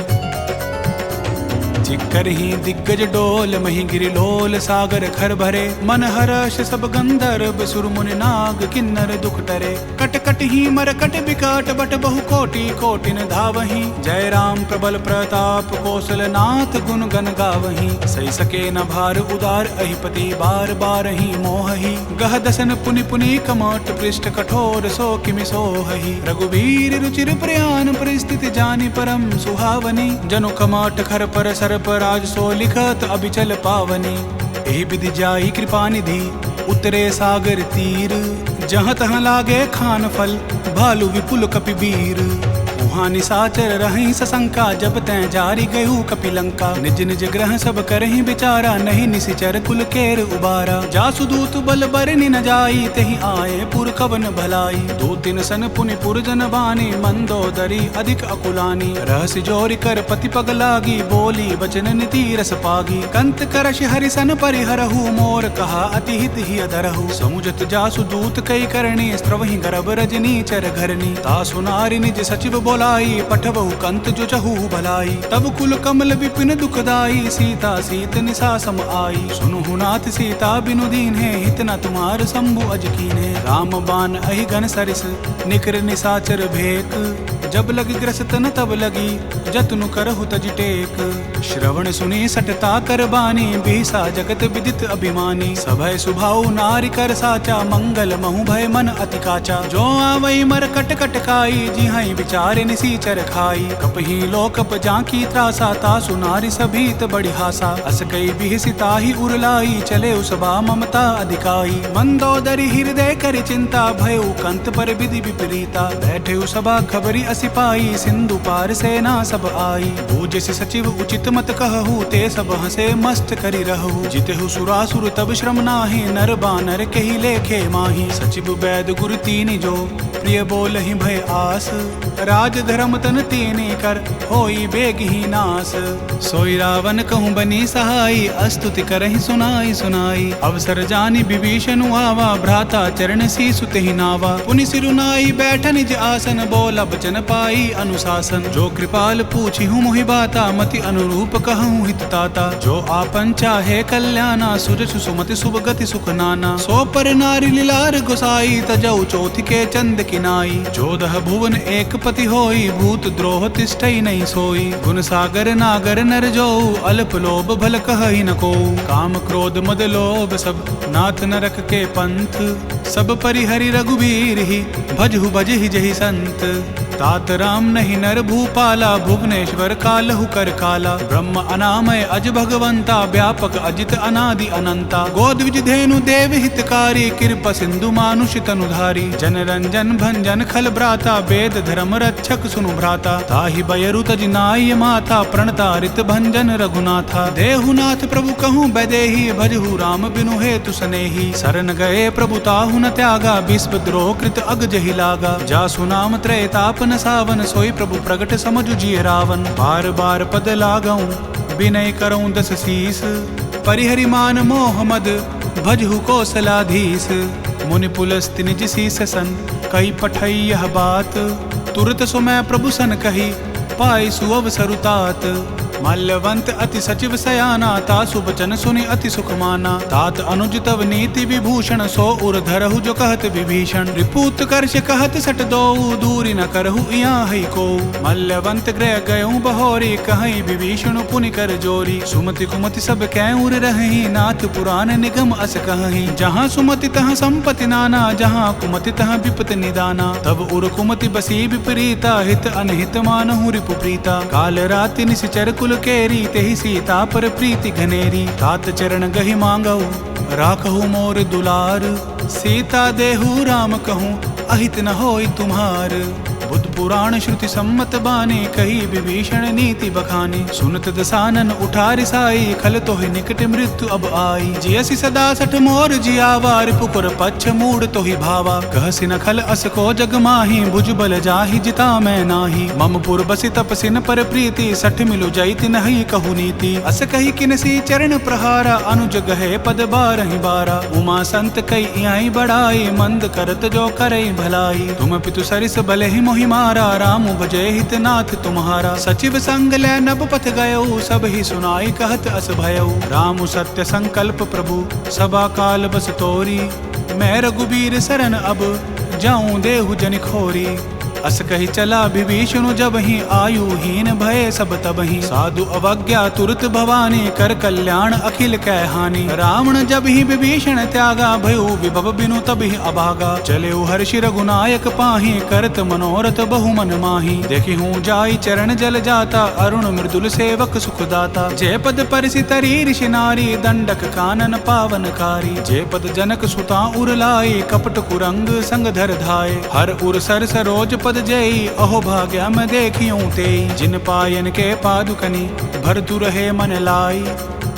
चिक्करहि दिग्गज डोल मही गिरि लोल सागर खर भरे। मन हर्ष सब गंधर्व सुर मुनि नाग किन्नर दुख टरे। कट कट ही मरकट बिकट बट बहु कोटि कोटिन धावहि। जय राम प्रबल प्रताप कौशल नाथ गुण गण गावहि। सही सके न भार उदार अहिपति बार बार ही मोहहि। गह दसन पुनि पुनि कमट पृष्ठ कठोर सो किमि सोहहि। रघुबीर रुचिर प्रयान परिस्थिति जानि परम सुहावनी। जनु कमट खर पर सर राज सो लिखत अभिचल पावनी। एहि विधि जाई कृपा निधि उतरे सागर तीर। जहाँ तहाँ लागे खान फल भालु विपुल कपिबीर। वहाँ निसाचर रही सशंका जब तै जारी गयु कपिलंका। निज निज ग्रह सब करहि विचारा नहीं निसिचर कुल केर उबारा। जासु दूत बल बरनि न जाई तेहि आए पुर कवन भलाई। दो तीन सन पुनि पुरजन बानी मंदोदरी अधिक अकुलानी। रहस्य जोरि कर पति पग लागी बोली वचन नीति रस पागी। कंत करश हरिसन परिहरहु मोर कहा अति हित ही अधरहु। समुझत जासु दूत कई करणी स्त्रवहि गर्भ रजनी चर घरनी। तासु नारी निज सचिव बोलाई पठवहु कंत जो चहु भलाई। तब कुल कमल विपिन दुखदाई सीता सीत निसा सम आई। सुनु नाथ सीता बिनु दीन्हे हित न तुम्हार शंभु अज कीन्हे। राम बाण अहि घन सरिस निकर निसाचर भेक। जब लगी ग्रस्त न तब लगी जतनु करहु तज टेक। श्रवण सुनी सटता कर बानी बीसा जगत विदित अभिमानी। सभय सुभाऊ नारी कर साचा मंगल महु भय मन अति काचा। जो आवई मर कट कट खाई जिहाई विचार निसीचर खाई। कपही लोकप जाकी त्रासा तासु नारी सभीत बड़ी हासा। अस कई बिहसिता ही उरलाई चले उसबा ममता अधिकाई। मंदोदरी हृदय कर चिंता भयउ कंत पर विधि विपरीता। बैठे उसबा खबरी सिपाही सिंधु पार सेना सब आई। बूझे सचिव उचित मत कहु ते सब हंसे मस्त करी रहु। जितेहु सुरासुर तब श्रम नाही नर बानर के ही लेखे माही। सचिव वैद गुरु तीन जो प्रिय बोलहि भय आस। राज धर्म तन तीनी कर होई बेग ही नास। सोई रावण कहूँ बनी सहाई अस्तुति करहि सुनाई सुनाई। अवसर जानी विभीषण आवा भ्राता चरण सी सुते ही नावा। पुनि सिरुनाई बैठ निज आसन बोला बचन पाई अनुशासन। जो कृपाल पूछी हूँ मोहि बाता मति अनुरूप कहूँ हित ताता। जो आपन चाहे कल्याणा सुजस सुमति शुभ गति सुख नाना। सो पर नारी लीलार गोसाई तजऊ चौथ के चंद किनाई। 14 भुवन एक पति होई भूत द्रोह तिष्ठई नहीं सोई। गुण सागर नागर नर जो अल्प लोभ भल कहई न को। काम क्रोध मद लोभ सब नाथ नरक के पंथ। सब परिहरि रघुबीर ही भजहु भजहि जहि संत। तात राम नहीं नर भूपाला भुवनेश्वर कालहु कर काला। ब्रह्म अनामय अज भगवंता व्यापक अजित अनादि अनंता। गोद्विज धेनु देव हितकारी कृपा सिंधु मानुष तनुधारी। जन रंजन भंजन खल भ्राता वेद धर्म रक्षक सुनु भ्राता। ताहि बयरु तज नाय माथा प्रणतारित भंजन रघुनाथा। देहुनाथ प्रभु कहूँ बैदेही भजहु राम बिनु हेतु सनेही। शरण गए प्रभु ताहु न त्यागा विश्व द्रोह कृत अग जहि लागा। जासु नाम त्रय ताप न सावन सोई प्रभु प्रगट समझु जिय रावण। बार बार पद लागऊं विनय करऊं दस शीस। परिहरिमान मोह मद भजहु कौशलाधीश। मुनि पुलस्ति निज शीस सन कई पठई यह बात। तुरत सो मैं प्रभु सन कही पाई सुअवसरु तात। मल्लवंत अति सचिव सयाना तासु बचन सुनि अति सुख माना। तात अनुज तव नीति विभूषण सो उर धरहु जो कहत विभीषण। रिपुत कर्ष कहत सट दो दूरी न करहु इया हई को। मल्लवंत गृह गयऊ बहोरी कहीं विभीषण पुनि कर जोरी। सुमति कुमति सब कैउर रही नाथ पुराण निगम अस कहीं। जहाँ सुमति तहाँ संपत्ति नाना जहाँ कुमति तहाँ विपत निदाना। तब उर कुमति बसी विपरीता हित अनहित मानहु रिपु प्रीता। काल राति निश्चर कुल केरी तेहि सीता पर प्रीति घनेरी। तात चरण गहि मांगहु राखहु मोर दुलार। सीता देहु राम कहूँ अहित न होई तुम्हार। बुद्ध पुराण श्रुति सम्मत बानी कही विभीषण नीति बखानी। सुनत दसानन उठा रिसाई खल तोहि निकट मृत्यु अब आई। जियसि सदा सठ मोर जियावा रिपुपुर पच्छ मूड तोहि भावा। कहसि न खल अस को जग माही भुज बल जाहि जिता मैं नाही। मम पुर बसि तपसिन पर प्रीति सठ मिलु जैति नहीं कहु नीति। अस कही किनसी चरण प्रहारा अनुज गहे पद बारहि बारा। उमा संत कई आई बढ़ाई मंद करत जो करई भलाई। तुम पितु सरिस बल ही मोहि मारा राम भजय हित नाथ तुम्हारा। सचिव संग लै नभ पथ गयऊ सब ही सुनाई कहत अस भयऊ। राम सत्य संकल्प प्रभु सभा काल बस तोरी। मैं रघुबीर शरण अब जाऊं देहु जनि खोरी। अस कही चला विभीषण जब ही आयु हीन भय सब तब ही। साधु अवज्ञा तुरत भवानी कर कल्याण अखिल कै हानि। रावण जब ही विभीषण त्यागा भयो विभव बिनु तब ही अभागा। चले हर्षि रघुनायक पाही करत मनोरथ बहु मन माही। देखी हूँ जाई चरण जल जाता अरुण मृदुल सेवक सुखदाता। जय पद परसि तरी ऋषि नारी दंडक कानन पावनकारी। जय पद जनक सुता उर लाई कपट कुरंग संग धर धाये। हर उर सर सरोज पद जई अहो भाग्या मैं देखियूं तेई। जिन पायन के पादुकनी भरतु रहे मन लाई।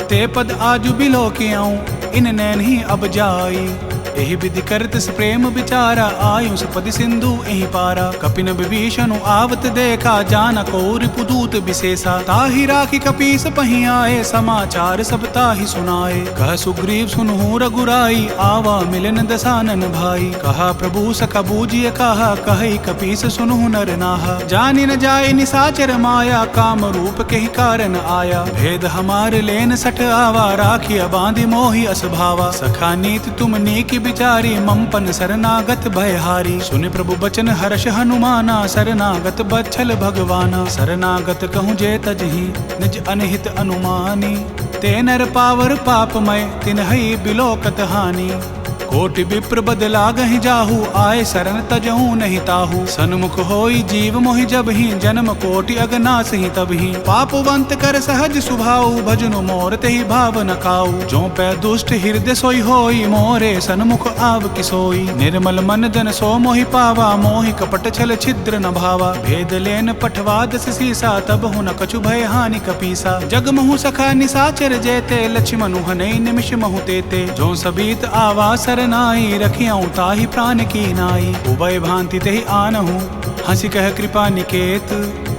ते पद आजु बिलो कियाऊं इन नैन ही अब जाई। एहि विधि करत प्रेम विचारा आयु सपद सिंधु एहि पारा। कपिन विभीषण आवत देखा जान को रिपुदूत विशेषा। ताहि राखी कपीस पहि आए समाचार सब ताहि सुनाए। कह सुग्रीव सुनहु रघुराई आवा मिलन दसानन भाई। कहा प्रभु सखा बूझिय कहा कहि कपीस सुनहु नर नाहा। जानि न जाय निसाचर माया काम रूप के कारण आया। भेद हमार लेन सठ आवा राखिया बांधि मोहि अस भावा। सखा नीत तुम नीक बिचारी ममपन शरणागत भयहारी। सुनि प्रभु बचन हर्ष हनुमाना शरणागत बच्छल भगवाना। शरणागत कहूँ जे तजहि निज अनहित अनुमानी। ते नर पावर पापमय तिन्हई बिलोकत हानि। कोटि विप्र बदलागहि जाहु आए शरण तजहु नहीं ताहु। सन्मुख होई जीव मोहि जब ही जन्म कोटि अगनास ही तब ही। पापवंत कर सहज सुभाऊ भजनु मोर तेहि भाव न खाऊ। जो पै दुष्ट हृदय सोई होई मोरे सन्मुख आव किसोई। निर्मल मन जन सो मोहि पावा मोहि कपट छल छिद्र न भावा। भेद लेन पठवा दस सीसा तब हु न कछु भय हानि कपीसा। जग महु सखा निसाचर जेते लक्ष्मणु हनई निमिष महु तेते। जो सबीत आवा नाई रखियाऊं ताहि प्राण की नाई। उभय भांति तेहि आनहु हंसी कह कृपा निकेत।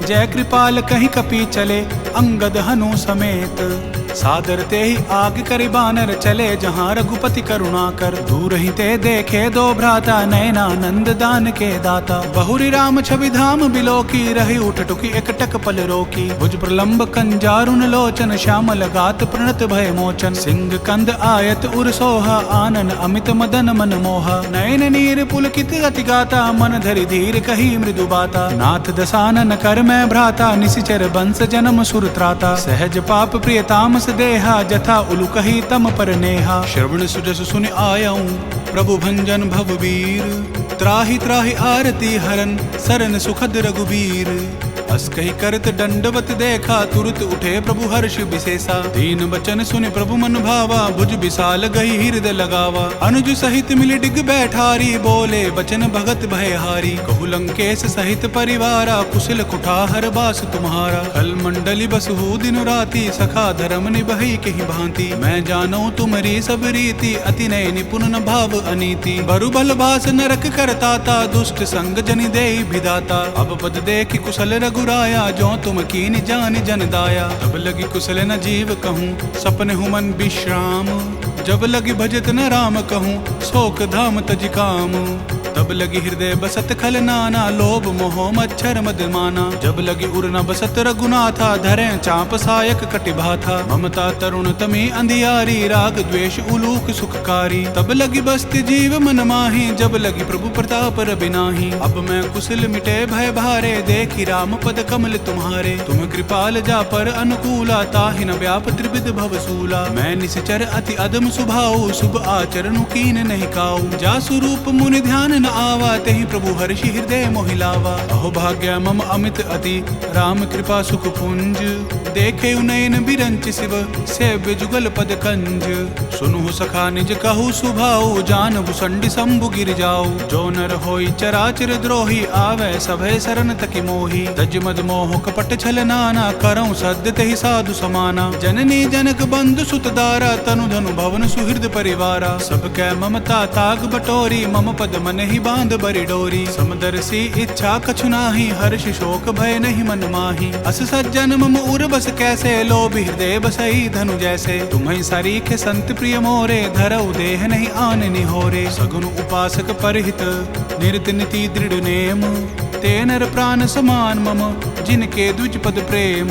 जय कृपाल कहीं कपी चले अंगद हनु समेत। सादर ते ही आग करि बानर चले जहाँ रघुपति करुणा कर। दूर ही ते देखे दो भ्राता नयनानंद दान के दाता। बहुरी राम छवि धाम बिलोकी रही उठ टुकी एकटक पल रोकी। भुज प्रलंब कंजारुन लोचन श्यामल गात प्रणत भय मोचन। सिंह कंद आयत उर सोहा आनन अमित मदन मन मोहा। नयन नीर पुलकित अति गाता मन धरि धीर कही मृदु बाता। नाथ दसानन कर मैं भ्राता निशिचर बंस जन्म सुर त्राता। सहज पाप प्रियताम देहा जथा उलु कही तम पर नेहा। श्रवण सुजस सुनि आयाऊं प्रभु भंजन भववीर। त्राहि त्राहि आरती हरन सरन सुखद रघुबीर। अस कही करत दंडवत देखा तुरत उठे प्रभु हर्ष विशेषा। दीन बचन सुनि प्रभु मन भावा भुज विशाल गई हृदय लगावा। अनुज सहित मिली डिग बैठारी बोले बचन भगत भयहारी। कहु लंकेश सहित परिवारा कुशल कुठार बास तुम्हारा। कल मंडली बसहु दिन राति सखा धर्म निभई कहीं भांति। मैं जानो तुम्हारी सब रीति अति नय निपुण न भाव अनीति। बरु बल बास नरक करताता दुष्ट संग जनि देई विधाता। अब पद देखि कुशल रघु रघुराया, जो तुम कीन जान जन दाया। तब लगी कुशल न जीव कहूँ, सपने हूँ मन विश्राम। जब लगी भजत न राम कहूँ, शोक धाम तज काम। तब लगी हृदय बसत खल नाना, लोभ मोह मच्छर मद माना। जब लगी उर न बसत रघुनाथा, धरे चाप सायक कटिभाथा। ममता तरुण तमी अंधियारी, राग द्वेष उलूक सुखकारी। तब लगी बसती जीव मन माही, जब लगी प्रभु प्रताप रबिनाही। अब मैं कुशल मिटे भय भारे, देखी राम पद कमल तुम्हारे। तुम कृपाल जा पर अनुकूला, ताहि न व्याप त्रिविध भवसूला। मैं निश्चर अति अदम सुभाऊ, शुभ आचरण कीन नहीं काऊ। जा स्वरूप मुनि ध्यान न आवा, तेहि प्रभु हर्षि हृदय मोहिलावा। अहो भाग्य मम अमित अति, राम कृपा सुख पुंज। देखे नयन बिरंच शिव, सेव्य जुगल पद कंज। सुनु सखा निज कहु सुभाऊ, जानहु संडि शंभु गिर जाऊ। जो नर होई चराचर द्रोही, आवे सभय शरण तकि मोही। तज मद मोह कपट छल नाना, करऊँ सद्य तेहि साधु समाना। जननी जनक बंधु सुत दारा, तनु धनु भवन सुहृद परिवारा। सब कै ममता ताग बटोरी, मम पद मन ही बांध बरी डोरी। समदर्शी इच्छा कछु नाही, हर्ष शोक भय नहीं मन माही। अस सज्जन मम उर बस कैसे, लोभ हृदय बसई धनु जैसे। तुम्हें सरीखे संत प्रिय मोरे, धरऊ देह नहीं आन निहोरे। सगुन उपासक परहित, निरत नीति दृढ़ नेम। ते नर प्राण समान मम, जिनके द्विज पद प्रेम।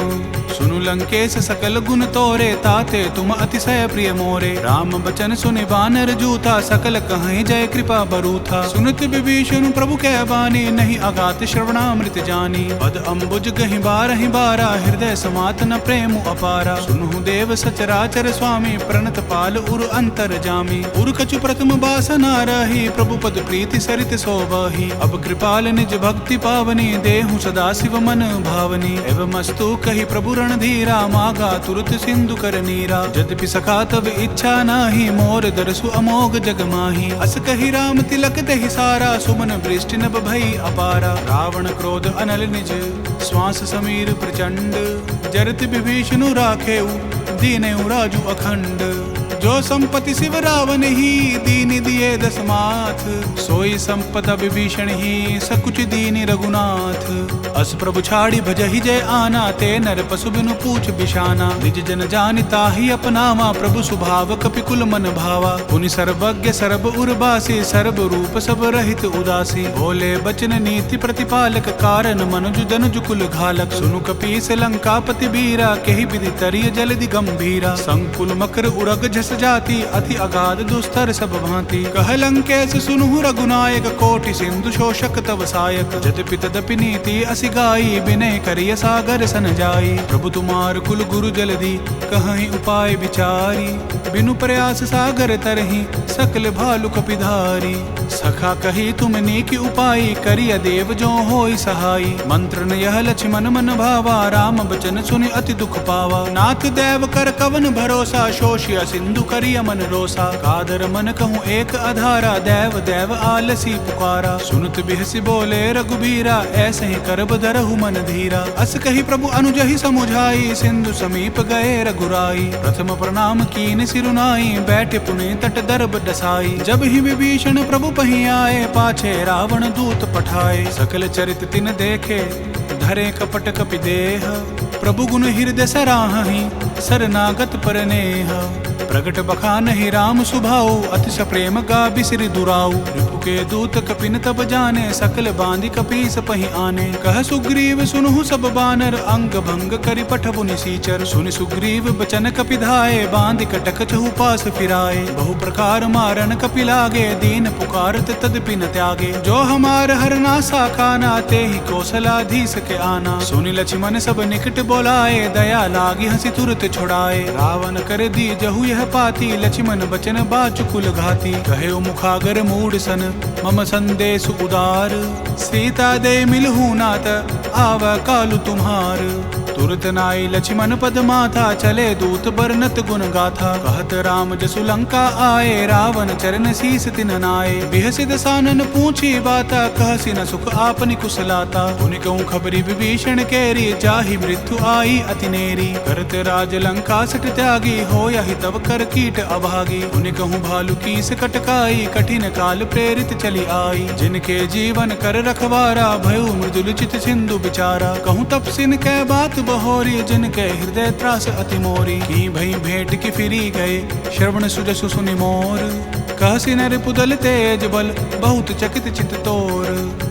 सुनु लंकेश सकल गुण तोरे, ताते तुम अतिशय प्रिय मोरे। राम बचन सुनि बानर जूथा, सकल कहीं जय कृपा बरूथा। सुनत विभीषण प्रभु कै बानी, नहीं अगात श्रवणामृत जानी। पद अम्बुज गहि बारहि बारा, हृदय समात न प्रेम अपारा। सुनु देव सचराचर स्वामी, प्रणत पाल उर अंतर जामी। उर कछु प्रथम बासना रही, प्रभु पद प्रीति सरित सोबही। अब कृपाल निज भक्ति पावनी, देहु सदा शिव मन भावनी। एवं अस्तु कहि प्रभु धीरा, मागा तुरत सिंधु कर नीरा। यद्यपि सखा तब इच्छा नाही, मोर दरसु अमोघ जग माही। अस कहि राम तिलक दहि सारा, सुमन वृष्टि नभ भई अपारा। रावण क्रोध अनल निज, श्वास समीर प्रचंड। जरत विभीषण राखेउ, दीनेउ राजु अखंड। जो संपत्ति शिव रावण ही, दीन दिए दस माथ। सोई संपदा विभीषण ही, सकुच दीनि रघुनाथ। अस प्रभु छाड़ी भजहि जय आना, ते नर पशु बिनु पूछ बिशाना। निज जन जानिता ही अपनावा, प्रभु स्वभाव कपिकुल मन भावा। पुनि सर्वज्ञ सर्व उर्वासी, सर्व रूप सब रहित उदासी। बोले बचन नीति प्रतिपालक, कारण मनुज दनुज कुल घालक। सुनु कपीस लंकापति बीरा, केहि विधि तरिय जलधि गंभीरा। संकुल मकर उरग झस जाति, अति अगाध दुस्तर सब भांति। कह लंकेश सुनु रघुनायक, कोटि सिंधु शोषक तव सायक। यद्यपि तदपि नीति असि गाई, विनय करिय सागर सन जाई। प्रभु तुमार कुल गुरु जलधि, कहीं उपाय विचारी। बिनु प्रयास सागर तरहि, सकल भालु कपिधारी। सखा कही तुम नीक उपाय, करिय देव जो होई सहाई। मंत्र यह लक्ष्मण मन भावा, राम बचन सुनि अति दुख पावा। नाथ देव कर कवन भरोसा, शोषिया सिंधु करिय मन रोसा। कादर मन कहूँ एक आधारा, देव देव आलसी पुकारा। सुनत बिहसी बोले रघुबीरा, ऐसे ही करब धरहु मन धीरा। अस कही प्रभु अनुजहि समुझाई, सिंधु समीप गए रघुराई। प्रथम प्रणाम कीन सिरुनाई, बैठे पुनि तट दर्ब डसाई। जब ही विभीषण प्रभु पही आए, पाछे रावण दूत पठाए। सकल चरित तिन देखे, धरे कपट कपि देह। प्रभु गुण हृदय सराहि, शरणागत पर नेह। प्रगट बखान ही राम सुभाऊ, अतिश प्रेम गा बिसरि दुराऊ। रिपु के दूत कपिन तब जाने, सकल बांधि कपीस पहि आने। कह सुग्रीव सुनहु सब बानर, अंग भंग करि पठबु निसीचर। सुनि सुग्रीव बचन कपि धाये, बांधि कटक चहु पास फिराए। बहु प्रकार मारन कपि लागे, दीन पुकारत तदपि न त्यागे। जो हमार हरना साखाना, ते ही कौशलाधीश के आना। सुनि लक्ष्मण सब निकट बोलाए, दया लागी हंसी तुरत छुड़ाए। रावण कर दी जहु यह पाती, लक्ष्मण बचन बाचु कुल घाती। कहे मुखागर मूड सन, मम संदेश उदार। सीता दे मिलहु नात, आव कालु तुम्हार। तुरत नाई लक्ष्मण पद माथा, चले दूत बरनत गुण गाथा। कहत राम जसु लंका आए, रावण चरण शीस तिन नाए। बिहसि दसानन पूछी बाता, कहसि न सुख आपनि कुशलाता। पुनि कहूँ खबरी विभीषण केरी, जाहि मृत्यु आई अति नेरी। करत राज लंका सट त्यागी, होयहि तब कर कीट अभागी। पुनि कहूँ भालु कीस कटकाई, कठिन काल प्रेरित चली आई। जिनके जीवन कर रखवारा, भयउ मृदुल चित सिंधु बिचारा। कहूँ तपसिन कै बात बहोरी, जिनके हृदय त्रास अति मोरी। की भई भेंट की फिरी गए, श्रवण सुजसु सुनि मोर। कहसि नर पुदल तेज बल, बहुत चकित चित तोर।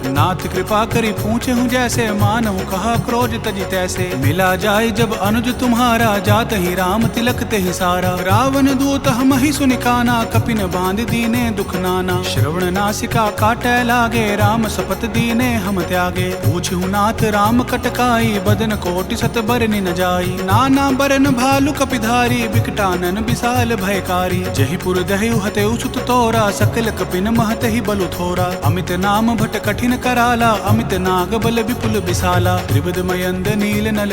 नाथ कृपा करी पूछे हूँ जैसे, मानहु कहा क्रोध तजी तैसे। मिला जाय जब अनुज तुम्हारा, जात ही राम तिलक ते ही सारा। रावण दूत हम ही सुनिकाना, कपिन बांध दीने दुख नाना। श्रवण नासिका काटै लागे, राम सपत दीने हम त्यागे। पूछहु नाथ राम कटकाई, बदन कोटि सत बरनि न जाई। नाना बरन भालु कपिधारी, बिकटानन विशाल भयकारी। जहिपुर दहयु हतेउ सुत तोरा, सकल कपिन महत ही बलु थोरा। अमित नाम भट कठिन कराला, अमित नाग बल विपुल विशाला। त्रिविध मयंद नील नल,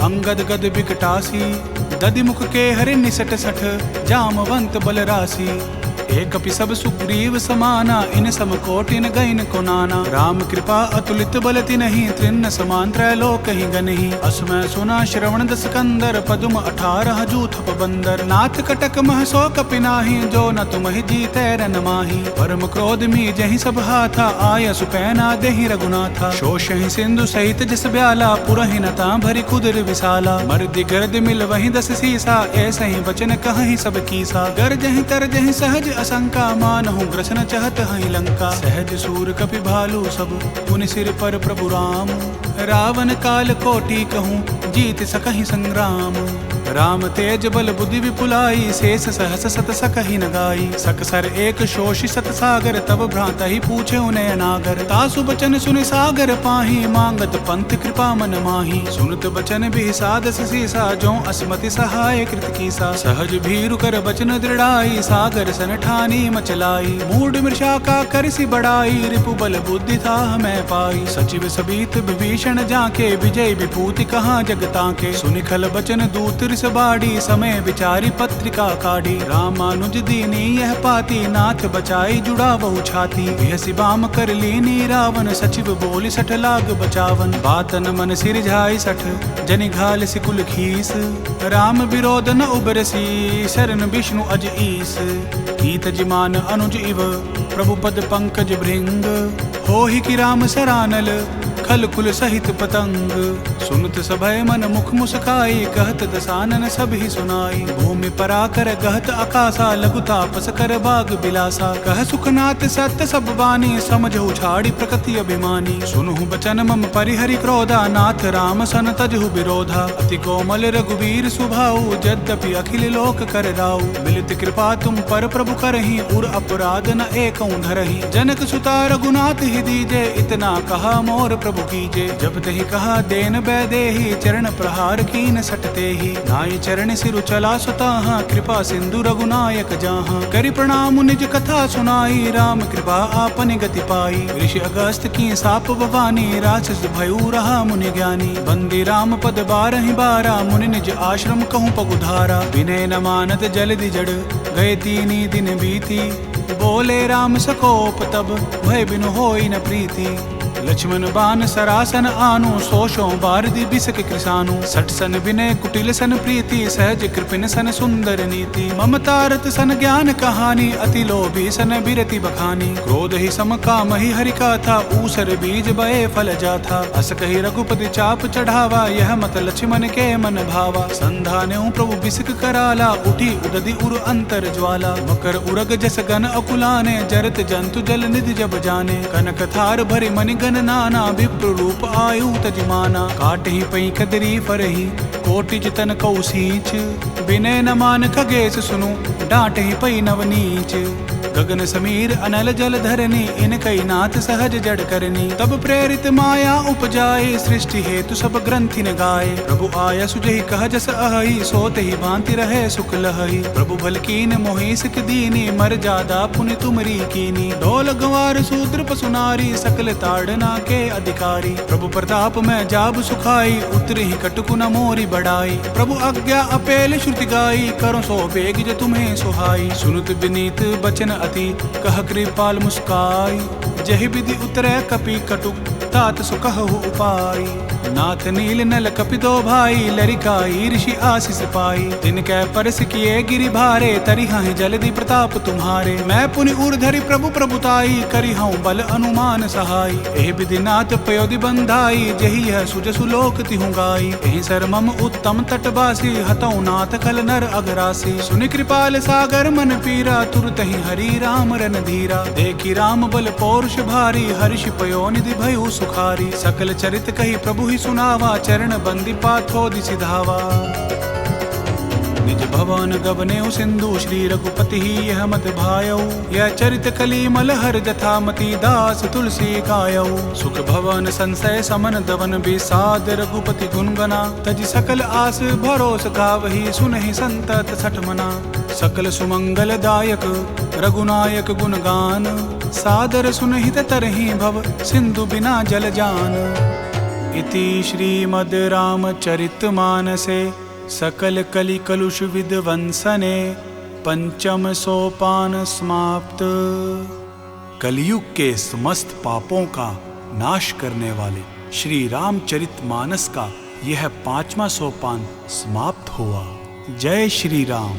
अंगद गद बिकटासी। दधिमुख के हरि निसट सठ, जामवंत बल राशि। एक कपि सब सुग्रीव समाना, इन सम कोटिन गैन को नाना। राम कृपा अतुलित बल तिन्हि, त्रिन्न समान त्रैलोक ही गनहि। असमय सुना श्रवण दस कंदर, पदुम 18 जूथप बंदर। नाथ कटक मह सो कपि नाहि, जो न तुमहि जीतै रन माहि। परम क्रोध मी जहि सब हाथा, आय सुपैना देहि रघुनाथा। शोषहि सिंधु सहित जस ब्याला, पुरहि नता भरि कुदर विशाला। मर्दि गर्द मिल वहि 10 सीसा, ऐसे ही वचन कहहि सब कीसा। गरजहि तरजहि सहज असंका, मानहु ग्रसन चहत हई लंका। सहज सूर कपि भालु सब, पुनि सिर पर प्रभु राम। रावण काल कोटि कहूँ, जीत सकहि संग्राम। राम तेज बल बुद्धि विपुलाई, शेष सहस सत सकहि न गाई। सकसर एक शोषि सत सागर, तब भ्रात ही पूछे उनय नागर। तासु बचन सुनि सागर पाही, मांगत पंथ कृपा मन माही। सुनत बचन बिसादस सीसा, जो असमति सहाय कृत कीसा। सहज भीरु कर बचन दृढ़ाई, सागर सन ठानी मचलाई। मूढ़ मृषा का करसि बड़ाई, रिपु बल बुद्धि था मैं पाई। सचिव सबीत विभीषण जाके, विजय विभूति कहाँ जगता के। सुनि खल बचन दूत बाड़ी, समय विचारी पत्रिका काढ़ी। रामानुज दीनी यह पाती, नाथ बचाई जुड़ा बहु छाती। बिहसि बाम कर लीनी रावण, सचिव बोली 60 लाग बचावन। बातन मन सिरझाई 60, जनि घाल सिकुल खीस। राम विरोध न उबरसी, शरण विष्णु अज ईस। कीत जिमान अनुज इव, प्रभु पद पंकज भृंग। होहि कि राम सरानल, खल कुल सहित पतंग। सुनत सभय मन मुख मुस्काई, कहत दसानन सब ही सुनाई। भूमि पराकर गहत आकाशा, लघु तापस कर बाग बिलासा। कह सुखनाथ सत्य सब बानी, समझहु छाड़ी प्रकृति अभिमानी। सुनहु बचन मम परिहरि क्रोधा, नाथ राम सन तजहु विरोधा। अति कोमल रघुवीर सुभाऊ, यद्यपि अखिल लोक कर दाऊ। मिलित कृपा तुम पर प्रभु करहि, उर अपराध न एकऊं धरहि। जनक सुता रघुनाथ ही दीजे, इतना कहा मोर प्रभु कीजे। जब तहि कहा देन बैदेहि, चरण प्रहार कीन सटते ही। नाई चरण सिरु चला सुताहा, कृपा सिंधु रघुनायक जाहा। करि प्रणाम निज कथा सुनाई, राम कृपा आपन गति पाई। ऋषि अगस्त की साप भवानी, राक्षस भयउ रहा मुनि ज्ञानी। बंदी राम पद 12 बारा, मुनि निज आश्रम कहूँ पगुधारा। विनय न मानत जलदि जड़, गए 3 दिन बीती। बोले राम सकोप तब, भय बिनु होई न प्रीति। लक्ष्मण बान सरासन आनु, सोशों बारदि बिसक कृसानु। 60 सन विनय कुटिल सन प्रीति, सहज कृपिन सन सुंदर नीति। ममतारत सन ज्ञान कहानी, अति लोभी सन बिरति बखानी। क्रोध ही सम काम ही हरि का था, ऊसर बीज बये फल जाथा। अस कही रघुपति चाप चढ़ावा, यह मत लक्ष्मण के मन भावा। संधान्यों प्रभु बिसक कराला, उठी उदधि उर अंतर ज्वाला। मकर उरग जस गन अकुलाने, जरत जंतु जल निधि जब जाने। कनक थार भरि मणि गण नाना, विप्र रूप आयु तजमाना। काटहि पई कदरी फरहि, कोटि जितन कौ सींच, विनय न मान खगेश सुनु, डांट ही पई नवनीच। गगन समीर अनल जल धरनी, इन कई नाथ सहज जड़ करनी। तब प्रेरित माया उपजाए, सृष्टि हेतु सब ग्रंथि न गाए। प्रभु आया सुजहि कह जस अहि, सोते ही भांति रहे सुख लहई। प्रभु भल कीन मोहि सिक दीनी, मर जादा पुनि तुमरी कीनी। ढोल गंवार शूद्र पसु नारी, सकल ताड़ना के अधिकारी। प्रभु प्रताप में जाब सुखाई, उतरी ही कटकु न मोरी बढ़ाई। प्रभु आज्ञा अपेल श्रुति गाई, करो सो बेग जो तुम्हें सुहाई। सुनुत विनीत बचन अति, कह कृपाल मुस्काई। जहि विधि उतरै कपि कटुक, तात सुकहु उपाय। नाथ नील नल कपि दो भाई, लरिकाई ऋषि आशीष पाई। तिनकै परस किए गिरि भारे, तरिहहि जलधि प्रताप तुम्हारे। मैं पुनि उर्धरि प्रभु प्रभुताई, करिहउँ बल अनुमान सहाय। एहि विधि नाथ पयोधि बंधाई, जहि यह सुजसु लोक तिहुँ गाई। एहि सर मम उत्तम तटवासी, हतौ नाथ खल नर अघरासी। सुनि कृपाल सागर मन पीरा, तुरतहि हरि राम रन धीरा। देखि राम बल पौरुष भारी, हर्षि पयोनिधि भयउ सुखारी। सकल चरित कहि प्रभु ही सुनावा, चरण बंदी पाथोदि सिधावा। निज भवन गबनेउ सिंधु, श्री रघुपति ही यह मत भायऊ। यह चरित कली मलहर जथा, मति दास तुलसी गायऊ। सुख भवन संशय समन दवन, विषाद रघुपति गुण गना। तज सकल आस भरोस गावही, सुनहि संतत सठ मना। सकल सुमंगल दायक रघुनायक गुण गान, सादर सुनहित तरहि भव, सिंधु बिना जल जान। इति श्रीमद् रामचरित मानसे, सकल कलि कलुष विध्वंसने, पंचम सोपान समाप्त। कलयुग के समस्त पापों का नाश करने वाले श्री रामचरित मानस का यह 5वां सोपान समाप्त हुआ। जय श्री राम।